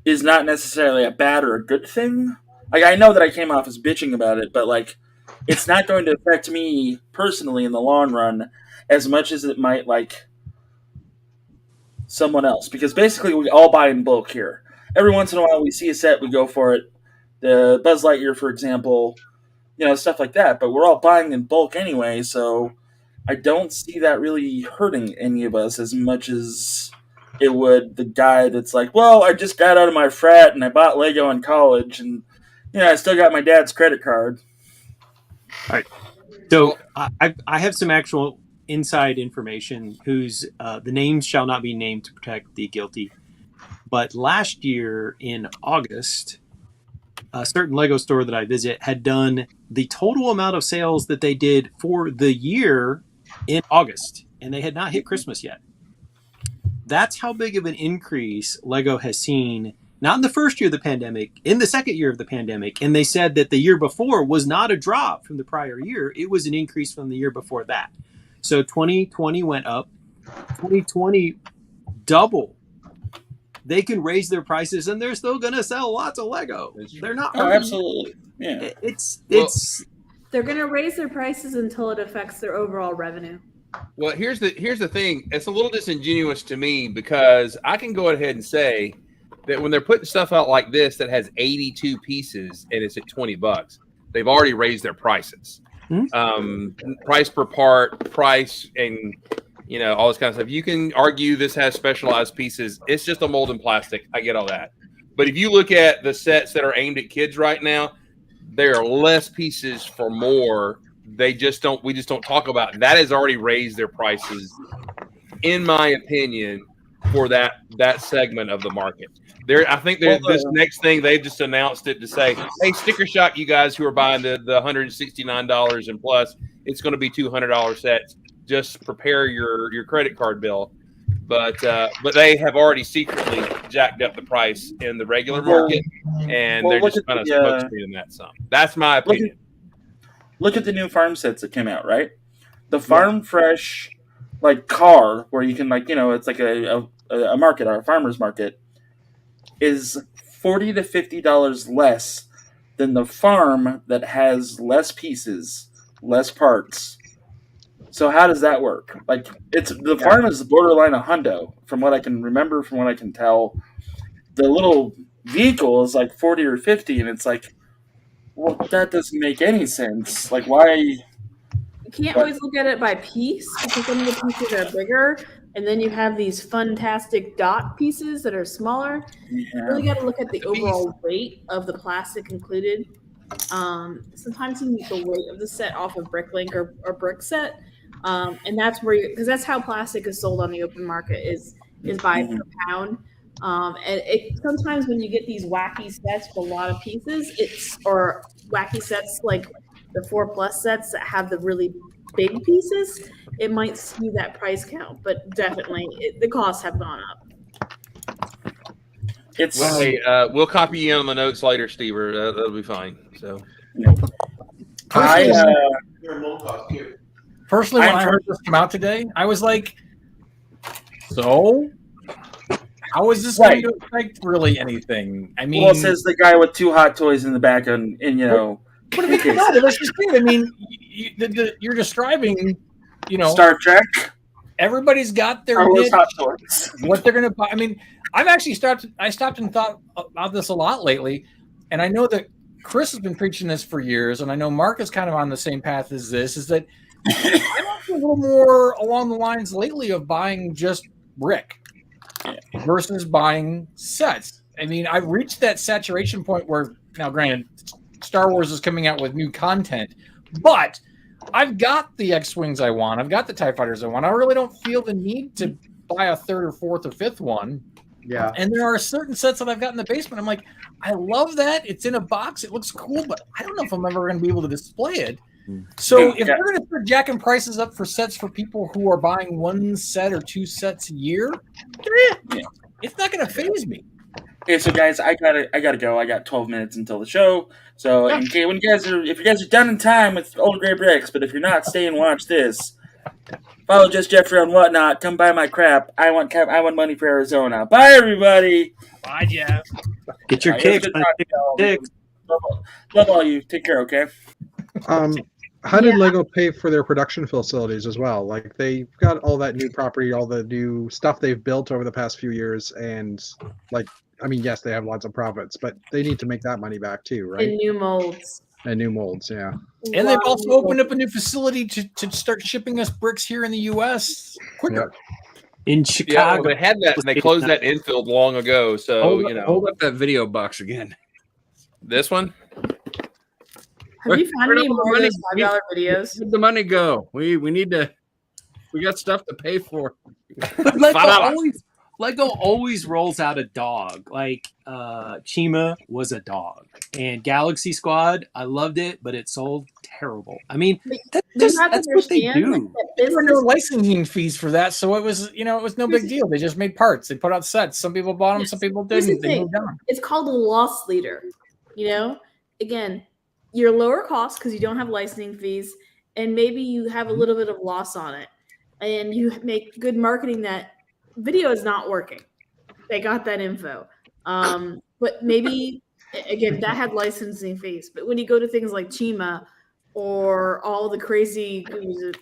[SPEAKER 2] is not necessarily a bad or a good thing. Like I know that I came off as bitching about it, but like it's not going to affect me personally in the long run as much as it might like someone else, because basically we all buy in bulk here. Every once in a while we see a set, we go for it. The Buzz Lightyear, for example, stuff like that. But we're all buying in bulk anyway, so I don't see that really hurting any of us as much as it would the guy that's like, well, I just got out of my frat and I bought Lego in college and I still got my dad's credit card.
[SPEAKER 10] All right. So I have some actual inside information whose the names shall not be named to protect the guilty. But last year in August, a certain Lego store that I visit had done the total amount of sales that they did for the year in August, and they had not hit Christmas yet. That's how big of an increase Lego has seen not in the first year of the pandemic, in the second year of the pandemic. And they said that the year before was not a drop from the prior year. It was an increase from the year before that. So 2020 went up. 2020 double. They can raise their prices and they're still going to sell lots of Lego. They're not.
[SPEAKER 2] Oh, absolutely. Yeah.
[SPEAKER 10] It's
[SPEAKER 8] They're going to raise their prices until it affects their overall revenue.
[SPEAKER 1] Well, here's the thing. It's a little disingenuous to me because I can go ahead and say that when they're putting stuff out like this that has 82 pieces and it's at $20, they've already raised their prices. Price per part, price, and all this kind of stuff. You can argue this has specialized pieces. It's just a mold and plastic. I get all that. But if you look at the sets that are aimed at kids right now, there are less pieces for more. We just don't talk about it. That has already raised their prices, in my opinion, for that segment of the market. I think this next thing they've just announced it to say, hey, sticker shock, you guys who are buying the $169 and plus, it's going to be $200 sets. Just prepare your credit card bill. But they have already secretly jacked up the price in the regular market, and they're just kind of smokescreening that some. That's my opinion.
[SPEAKER 2] Look at the new farm sets that came out, right? The Farm Fresh car where you can it's like a market or a farmer's market is $40 to $50 less than the farm that has less pieces, less parts. So how does that work? The farm is borderline a hundo, from what I can remember, from what I can tell. The little vehicle is like 40 or 50, and it's like, well, that doesn't make any sense. Why?
[SPEAKER 8] You can't always look at it by piece because some of the pieces are bigger, and then you have these fantastic dot pieces that are smaller. You really got to look at the overall weight of the plastic included. Sometimes you need the weight of the set off of Bricklink or Brickset. And that's where because that's how plastic is sold on the open market is by per pound. And sometimes when you get these wacky sets with a lot of pieces, or wacky sets like the 4+ sets that have the really big pieces, it might skew that price count. But definitely, the costs have gone up.
[SPEAKER 1] We'll copy you on the notes later, Steve. That'll be fine. So,
[SPEAKER 5] personally, when I heard this come out today, I was like, so how is this going to affect really anything? I mean,
[SPEAKER 2] well, it says the guy with 2 hot toys in the back, and
[SPEAKER 5] But I mean, no, let's just say, I mean, you're describing,
[SPEAKER 2] Star Trek.
[SPEAKER 5] Everybody's got their niche, what they're going to buy. I mean, I stopped and thought about this a lot lately, and I know that Chris has been preaching this for years, and I know Mark is kind of on the same path as this, is that I'm actually a little more along the lines lately of buying just brick versus buying sets. I mean, I've reached that saturation point where, now granted, Star Wars is coming out with new content, but I've got the X-Wings I want. I've got the TIE Fighters I want. I really don't feel the need to buy a 3rd or 4th or 5th one.
[SPEAKER 7] Yeah.
[SPEAKER 5] And there are certain sets that I've got in the basement. I'm like, I love that. It's in a box. It looks cool, but I don't know if I'm ever going to be able to display it. So if they're going to start jacking prices up for sets for people who are buying 1 set or 2 sets a year, it's not going to faze me.
[SPEAKER 2] Okay, so guys, I gotta go. I got 12 minutes until the show. So if you guys are done in time with Old Gray Bricks, but if you're not, stay and watch this. Follow Just Jeffrey on Whatnot. Come buy my crap. I want money for Arizona. Bye, everybody.
[SPEAKER 5] Bye, Jeff.
[SPEAKER 10] Get your kicks.
[SPEAKER 2] Love all you. Take care. Okay.
[SPEAKER 4] How did Lego pay for their production facilities as well? They've got all that new property, all the new stuff they've built over the past few years, and yes, they have lots of profits, but they need to make that money back too, right?
[SPEAKER 8] And new molds.
[SPEAKER 4] Yeah.
[SPEAKER 5] And they've also opened up a new facility to start shipping us bricks here in the U.S. quicker.
[SPEAKER 10] In Chicago.
[SPEAKER 1] They had that, and they closed that infield long ago. So,
[SPEAKER 9] hold up that video box again.
[SPEAKER 1] This one?
[SPEAKER 8] Have you found any more of those $5 videos?
[SPEAKER 9] Where'd the money go? We got stuff to pay for.
[SPEAKER 10] Lego always rolls out a dog. Chima was a dog. And Galaxy Squad, I loved it, but it sold terrible. I mean,
[SPEAKER 8] But
[SPEAKER 10] that's
[SPEAKER 8] have to
[SPEAKER 10] what they
[SPEAKER 8] understand,
[SPEAKER 10] do.
[SPEAKER 8] that
[SPEAKER 5] There were no
[SPEAKER 8] business-
[SPEAKER 5] licensing fees for that, so it was no big deal. They just made parts. They put out sets. Some people bought them, some people
[SPEAKER 8] Here's the
[SPEAKER 5] didn't. They
[SPEAKER 8] thing.
[SPEAKER 5] moved on.
[SPEAKER 8] It's called a loss leader. Again, you're lower cost because you don't have licensing fees, and maybe you have a little bit of loss on it, and you make good marketing that video is not working. They got that info, but maybe again that had licensing fees. But when you go to things like Chima or all the crazy, what was it,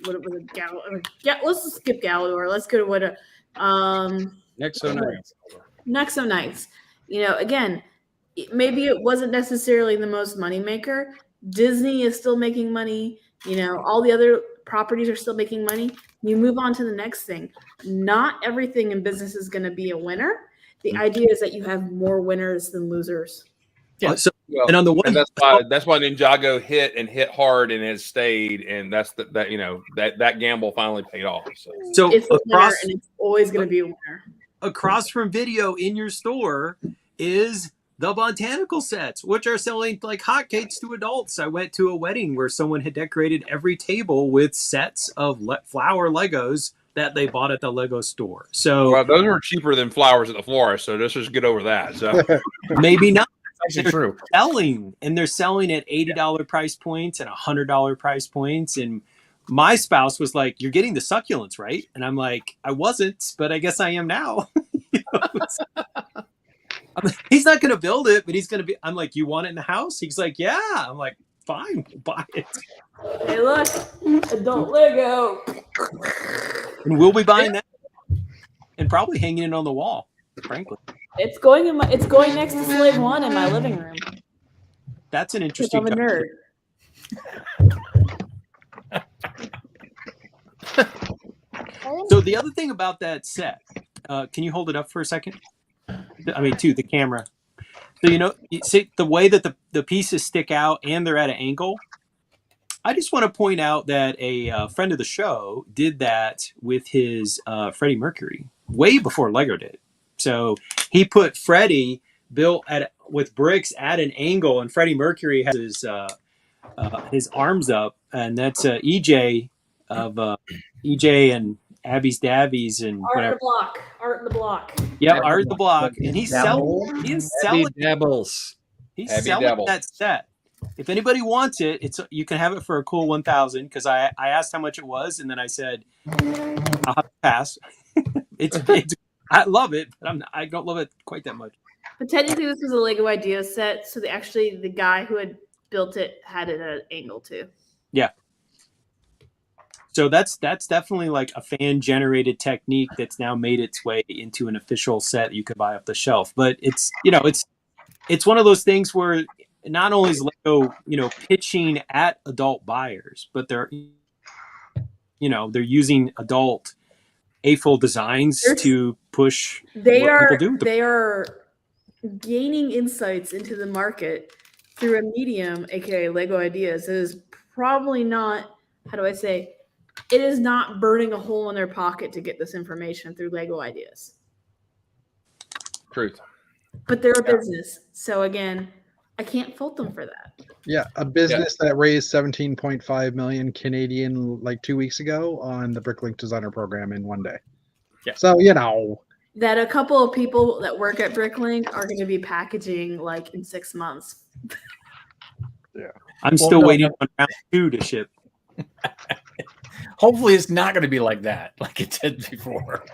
[SPEAKER 8] let's just skip Galador. Let's go to what
[SPEAKER 9] Nexo Knights.
[SPEAKER 8] Nexo Knights. Again, maybe it wasn't necessarily the most money maker. Disney is still making money. All the other properties are still making money. You move on to the next thing. Not everything in business is going to be a winner. The idea is that you have more winners than losers.
[SPEAKER 10] Yeah. So,
[SPEAKER 1] Well,
[SPEAKER 10] and on the one,
[SPEAKER 1] and that's why Ninjago hit hard and has stayed, and that's that gamble finally paid off.
[SPEAKER 10] So
[SPEAKER 8] It's a winner,
[SPEAKER 10] across
[SPEAKER 8] and it's always going to be a winner.
[SPEAKER 10] across from video in your store is the botanical sets, which are selling like hotcakes to adults. I went to a wedding where someone had decorated every table with sets of flower Legos that they bought at the Lego store. So
[SPEAKER 1] Well, those are cheaper than flowers at the florist, so let's just get over that. So
[SPEAKER 10] maybe not.
[SPEAKER 5] That's actually true.
[SPEAKER 10] They're selling at $80 price points and $100 price points. And my spouse was like, "You're getting the succulents, right?" And I'm like, "I wasn't, but I guess I am now." He's not going to build it, but he's going to be. I'm like, "You want it in the house?" He's like, "Yeah." I'm like, "Fine, we'll buy it."
[SPEAKER 8] Hey, look, adult Lego.
[SPEAKER 10] And we'll be buying that and probably hanging it on the wall. Frankly,
[SPEAKER 8] It's going next to Slave One in my living room.
[SPEAKER 10] that's an
[SPEAKER 8] Because
[SPEAKER 10] interesting.
[SPEAKER 8] I'm a nerd.
[SPEAKER 10] So the other thing about that set, can you hold it up for a second? I mean, to the camera. So you see the way that the pieces stick out and they're at an angle. I just want to point out that a friend of the show did that with his Freddie Mercury way before Lego did. So he put Freddie built with bricks at an angle, and Freddie Mercury has his arms up, and that's EJ of EJ and Abby's Davies and whatever.
[SPEAKER 8] Art in the block.
[SPEAKER 10] Yeah, Art of the Block, and he's selling
[SPEAKER 9] Dabbles.
[SPEAKER 10] He's
[SPEAKER 1] Abby
[SPEAKER 10] selling
[SPEAKER 1] Dabbles.
[SPEAKER 10] that set. If anybody wants it, you can have it for a cool 1,000. Because I asked how much it was, and then I said I'll have to pass. it's I love it, but I don't love it quite that much.
[SPEAKER 8] But technically, this was a Lego Idea set, so the guy who had built it had it at an angle too.
[SPEAKER 10] Yeah. So that's definitely like a fan generated technique that's now made its way into an official set you can buy off the shelf. But it's one of those things where not only is Lego pitching at adult buyers, but they're using adult AFOL designs to push.
[SPEAKER 8] They
[SPEAKER 10] what people do with the
[SPEAKER 8] they are gaining insights into the market through a medium, aka Lego Ideas. It is probably not. How do I say? It is not burning a hole in their pocket to get this information through Lego Ideas.
[SPEAKER 1] truth.
[SPEAKER 8] But they're a business, so again, I can't fault them for that.
[SPEAKER 4] Yeah, a business that raised 17.5 million Canadian like 2 weeks ago on the Bricklink Designer Program in one day.
[SPEAKER 10] Yeah.
[SPEAKER 4] So
[SPEAKER 8] That a couple of people that work at Bricklink are going to be packaging like in 6 months.
[SPEAKER 10] I'm still waiting on round 2 to ship.
[SPEAKER 5] Hopefully, it's not going to be like that, like it did before.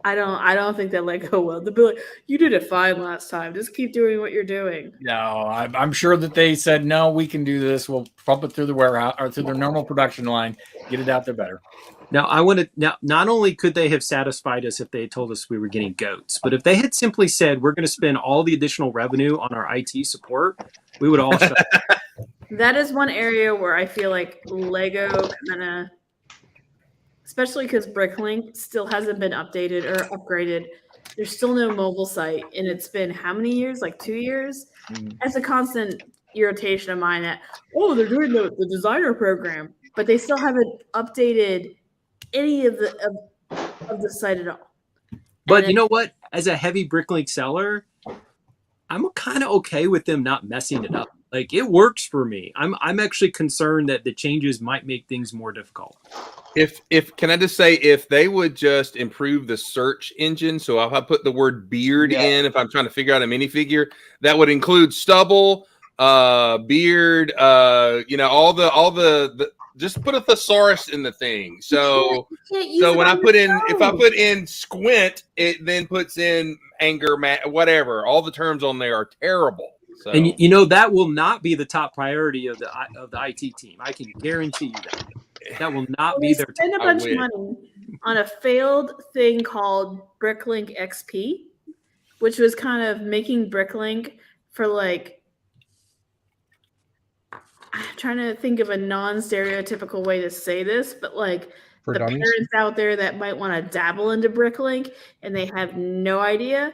[SPEAKER 8] I don't think that Lego will. They'll be like, "You did it fine last time. Just keep doing what you're doing."
[SPEAKER 5] No, I'm sure that they said, no, we can do this. We'll pump it through the warehouse or through their normal production line, get it out there better.
[SPEAKER 10] Now, not only could they have satisfied us if they had told us we were getting goats, but if they had simply said, we're going to spend all the additional revenue on our IT support, we would all shut up.
[SPEAKER 8] That is one area where I feel like Lego kind of, especially because Bricklink still hasn't been updated or upgraded. There's still no mobile site, and it's been how many years? Like 2 years? That's a constant irritation of mine that, they're doing the designer program, but they still haven't updated any of the site at all.
[SPEAKER 10] But you know what? As a heavy Bricklink seller, I'm kind of okay with them not messing it up. Like it works for me. I'm actually concerned that the changes might make things more difficult.
[SPEAKER 1] If can I just say, if they would just improve the search engine, so if I put the word beard in, if I'm trying to figure out a minifigure, that would include stubble, beard, all the just put a thesaurus in the thing. So when I put in, if I put in squint, it then puts in anger, whatever. All the terms on there are terrible. So.
[SPEAKER 10] And that will not be the top priority of the IT team. I can guarantee you that. That will not be their.
[SPEAKER 8] Spend a bunch of money on a failed thing called Bricklink XP, which was kind of making Bricklink for like. I'm trying to think of a non-stereotypical way to say this, but like
[SPEAKER 4] For
[SPEAKER 8] the
[SPEAKER 4] dummies?
[SPEAKER 8] parents out there that might want to dabble into Bricklink and they have no idea.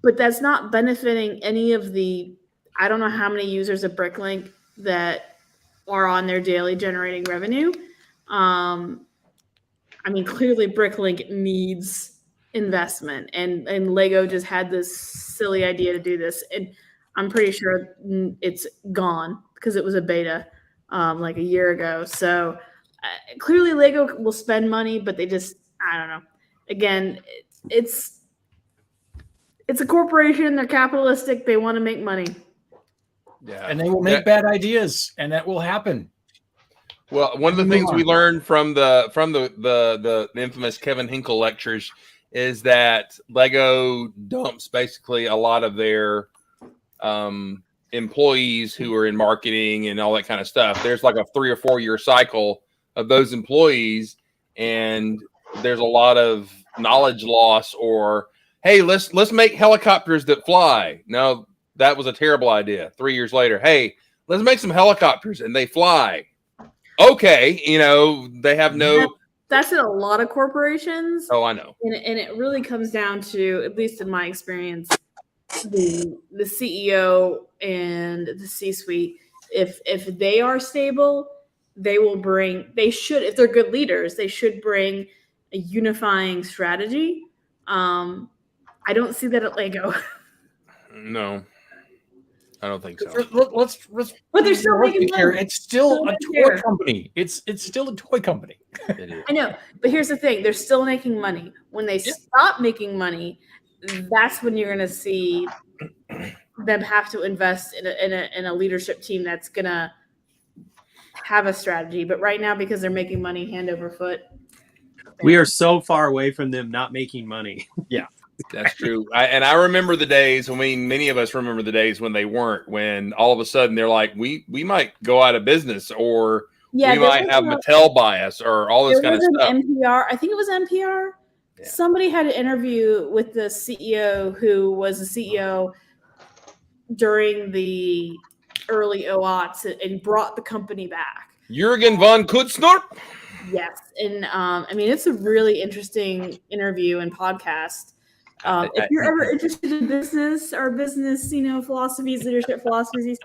[SPEAKER 8] But that's not benefiting any of the, I don't know how many users of Bricklink that are on their daily generating revenue. I mean, clearly Bricklink needs investment, and Lego just had this silly idea to do this. And I'm pretty sure it's gone because it was a beta like a year ago. So clearly Lego will spend money, but they just, I don't know. Again, it's a corporation. They're capitalistic. They want to make money.
[SPEAKER 5] Yeah, and they will make bad ideas, and that will happen.
[SPEAKER 1] Well, one of the things we learned from the infamous Kevin Hinkle lectures is that Lego dumps basically a lot of their employees who are in marketing and all that kind of stuff. There's like a 3 or 4 year cycle of those employees, and there's a lot of knowledge loss. Or hey, let's make helicopters that fly. No, that was a terrible idea. 3 years later, hey, let's make some helicopters and they fly. Okay, they have no.
[SPEAKER 8] That's in a lot of corporations.
[SPEAKER 1] Oh, I know.
[SPEAKER 8] And it really comes down to, at least in my experience, the CEO and the C-suite. If they are stable, they should, if they're good leaders, they should bring a unifying strategy. I don't see that at Lego.
[SPEAKER 1] No, I don't think so.
[SPEAKER 5] Let's
[SPEAKER 8] but they're still making money.
[SPEAKER 5] It's still a toy company. It's still a toy company.
[SPEAKER 8] I know, but here's the thing: they're still making money. When they stop making money, that's when you're going to see them have to invest in a leadership team that's going to have a strategy. But right now, because they're making money hand over foot,
[SPEAKER 10] we are so far away from them not making money.
[SPEAKER 5] Yeah.
[SPEAKER 1] That's true. I remember the days, many of us remember the days when they weren't, when all of a sudden they're like, we might go out of business, or we might have Mattel buy us, or all this kind of stuff.
[SPEAKER 8] NPR, I think it was NPR. Yeah. Somebody had an interview with the CEO who was the CEO during the early aughts and brought the company back.
[SPEAKER 1] Jürgen von Kutznorp?
[SPEAKER 8] Yes. And I mean, it's a really interesting interview and podcast. If you're ever interested in business or business, philosophies, leadership philosophies,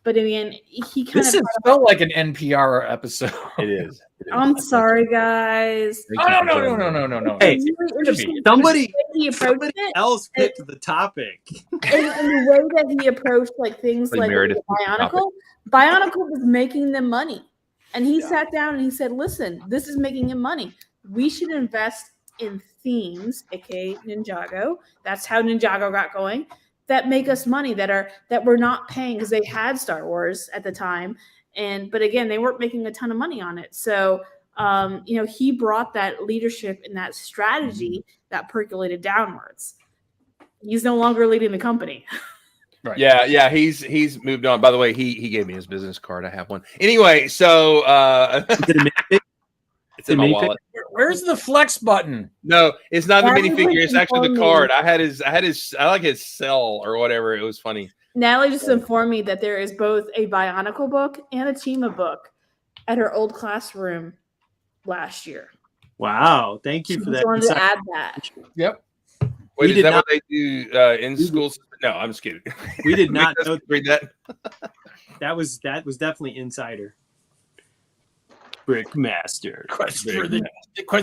[SPEAKER 8] but I mean, he kind
[SPEAKER 5] of felt like an NPR episode.
[SPEAKER 1] It is.
[SPEAKER 8] I'm sorry, guys.
[SPEAKER 5] Oh, no.
[SPEAKER 10] Hey,
[SPEAKER 8] really
[SPEAKER 10] somebody
[SPEAKER 8] it.
[SPEAKER 10] else picked the topic.
[SPEAKER 8] And the way that he approached things like Bionicle was making them money. And he sat down and he said, listen, this is making him money. We should invest in themes, aka Ninjago. That's how Ninjago got going. That make us money, that we're not paying, because they had Star Wars at the time, but again, they weren't making a ton of money on it. So he brought that leadership and that strategy that percolated downwards. He's no longer leading the company.
[SPEAKER 1] Right. Yeah, he's moved on. By the way, he gave me his business card. I have one. Anyway, so it's in my wallet.
[SPEAKER 5] Where's the flex button?
[SPEAKER 1] No, it's not the minifigure. It's actually the card. I like his cell or whatever. It was funny.
[SPEAKER 8] Natalie just informed me that there is both a Bionicle book and a Chima book at her old classroom last year.
[SPEAKER 10] Wow, thank you for that.
[SPEAKER 8] I wanted to add that.
[SPEAKER 5] Yep.
[SPEAKER 1] Wait, is that what they do in schools? No, I'm just kidding.
[SPEAKER 10] We did not
[SPEAKER 1] read that.
[SPEAKER 10] That was definitely insider. Brickmaster.
[SPEAKER 5] Quest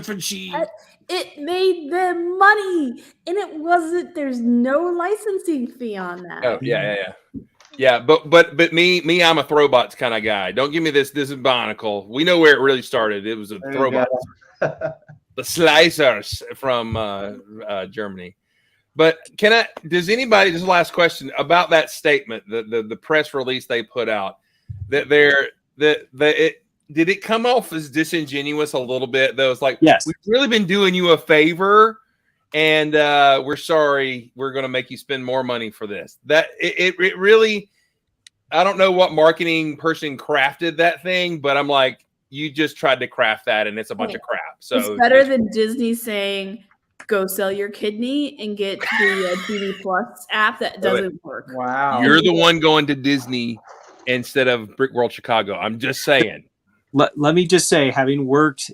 [SPEAKER 5] for cheese.
[SPEAKER 8] It made them money, and it wasn't. There's no licensing fee on that.
[SPEAKER 1] Oh yeah. Yeah, but me, I'm a Throwbots kind of guy. Don't give me this. This is Bionicle. We know where it really started. It was a
[SPEAKER 7] There you
[SPEAKER 1] Throwbots,
[SPEAKER 7] go.
[SPEAKER 1] the Slicers from Germany. But does anybody, this is the last question about that statement, the press release they put out, that did it come off as disingenuous a little bit? Though it's like,
[SPEAKER 10] Yes.
[SPEAKER 1] we've really been doing you a favor, and we're sorry, we're going to make you spend more money for this. That it really, I don't know what marketing person crafted that thing, but I'm like, you just tried to craft that, and it's a bunch of crap. So
[SPEAKER 8] it's better than Disney saying, "Go sell your kidney and get the TV Plus app that doesn't work."
[SPEAKER 7] Wow.
[SPEAKER 1] You're the one going to Disney instead of Brick World Chicago. I'm just saying.
[SPEAKER 10] Let me just say, having worked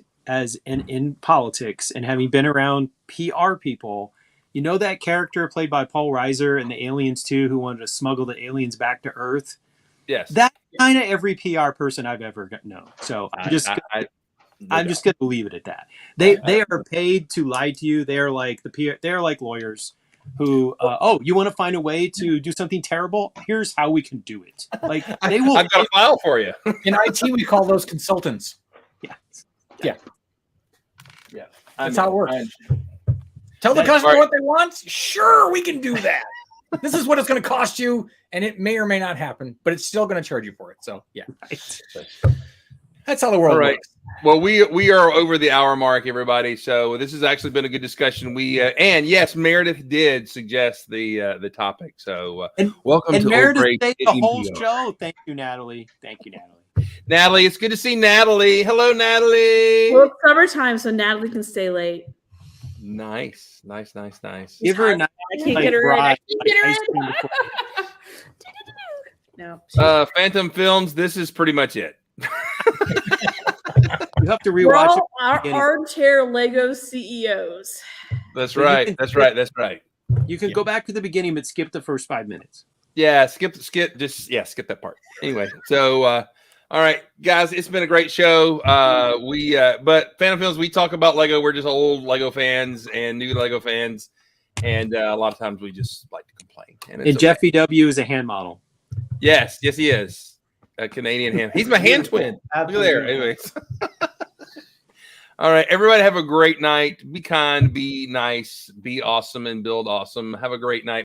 [SPEAKER 10] in politics and having been around PR people, you know that character played by Paul Reiser in the Aliens 2 who wanted to smuggle the aliens back to Earth?
[SPEAKER 1] Yes.
[SPEAKER 10] That's kind of every PR person I've ever known. So I'm just going to leave it at that. They are paid to lie to you. They're like they're like lawyers who, you want to find a way to do something terrible? Here's how we can do it. Like they will.
[SPEAKER 1] I've got a file for you.
[SPEAKER 5] In IT, we call those consultants.
[SPEAKER 10] Yeah.
[SPEAKER 5] That's how it works. Tell the customer what they want. Sure, we can do that. This is what it's going to cost you, and it may or may not happen, but it's still going to charge you for it. So yeah, that's how the world works.
[SPEAKER 1] Well, we are over the hour mark, everybody. So this has actually been a good discussion. And yes, Meredith did suggest the topic. So welcome to
[SPEAKER 10] Meredith
[SPEAKER 1] Old Grey
[SPEAKER 10] the whole
[SPEAKER 1] ABO.
[SPEAKER 10] show. Thank you, Natalie.
[SPEAKER 1] Natalie, it's good to see Natalie. Hello, Natalie.
[SPEAKER 8] Well, it's summertime, so Natalie can stay late.
[SPEAKER 1] Nice.
[SPEAKER 10] Give her a nice
[SPEAKER 8] I can't get her in. I can't get her
[SPEAKER 10] ice
[SPEAKER 8] in.
[SPEAKER 10] cream before-
[SPEAKER 8] No.
[SPEAKER 1] Phantom Films, this is pretty much it.
[SPEAKER 10] You have to
[SPEAKER 8] We're
[SPEAKER 10] rewatch
[SPEAKER 8] all
[SPEAKER 10] it.
[SPEAKER 8] our armchair Lego CEOs.
[SPEAKER 1] That's
[SPEAKER 10] But you
[SPEAKER 1] right.
[SPEAKER 10] can-
[SPEAKER 1] That's right.
[SPEAKER 10] You can go back to the beginning, but skip the first 5 minutes.
[SPEAKER 1] Yeah, skip that part. Anyway, so all right, guys, it's been a great show. But Phantom Films, we talk about Lego. We're just old Lego fans and new Lego fans, and a lot of times we just like to complain.
[SPEAKER 10] And Jeffy W is a hand model.
[SPEAKER 1] Yes, he is a Canadian hand. He's my hand twin. Look there. Anyways, all right, everybody, have a great night. Be kind, be nice, be awesome, and build awesome. Have a great night.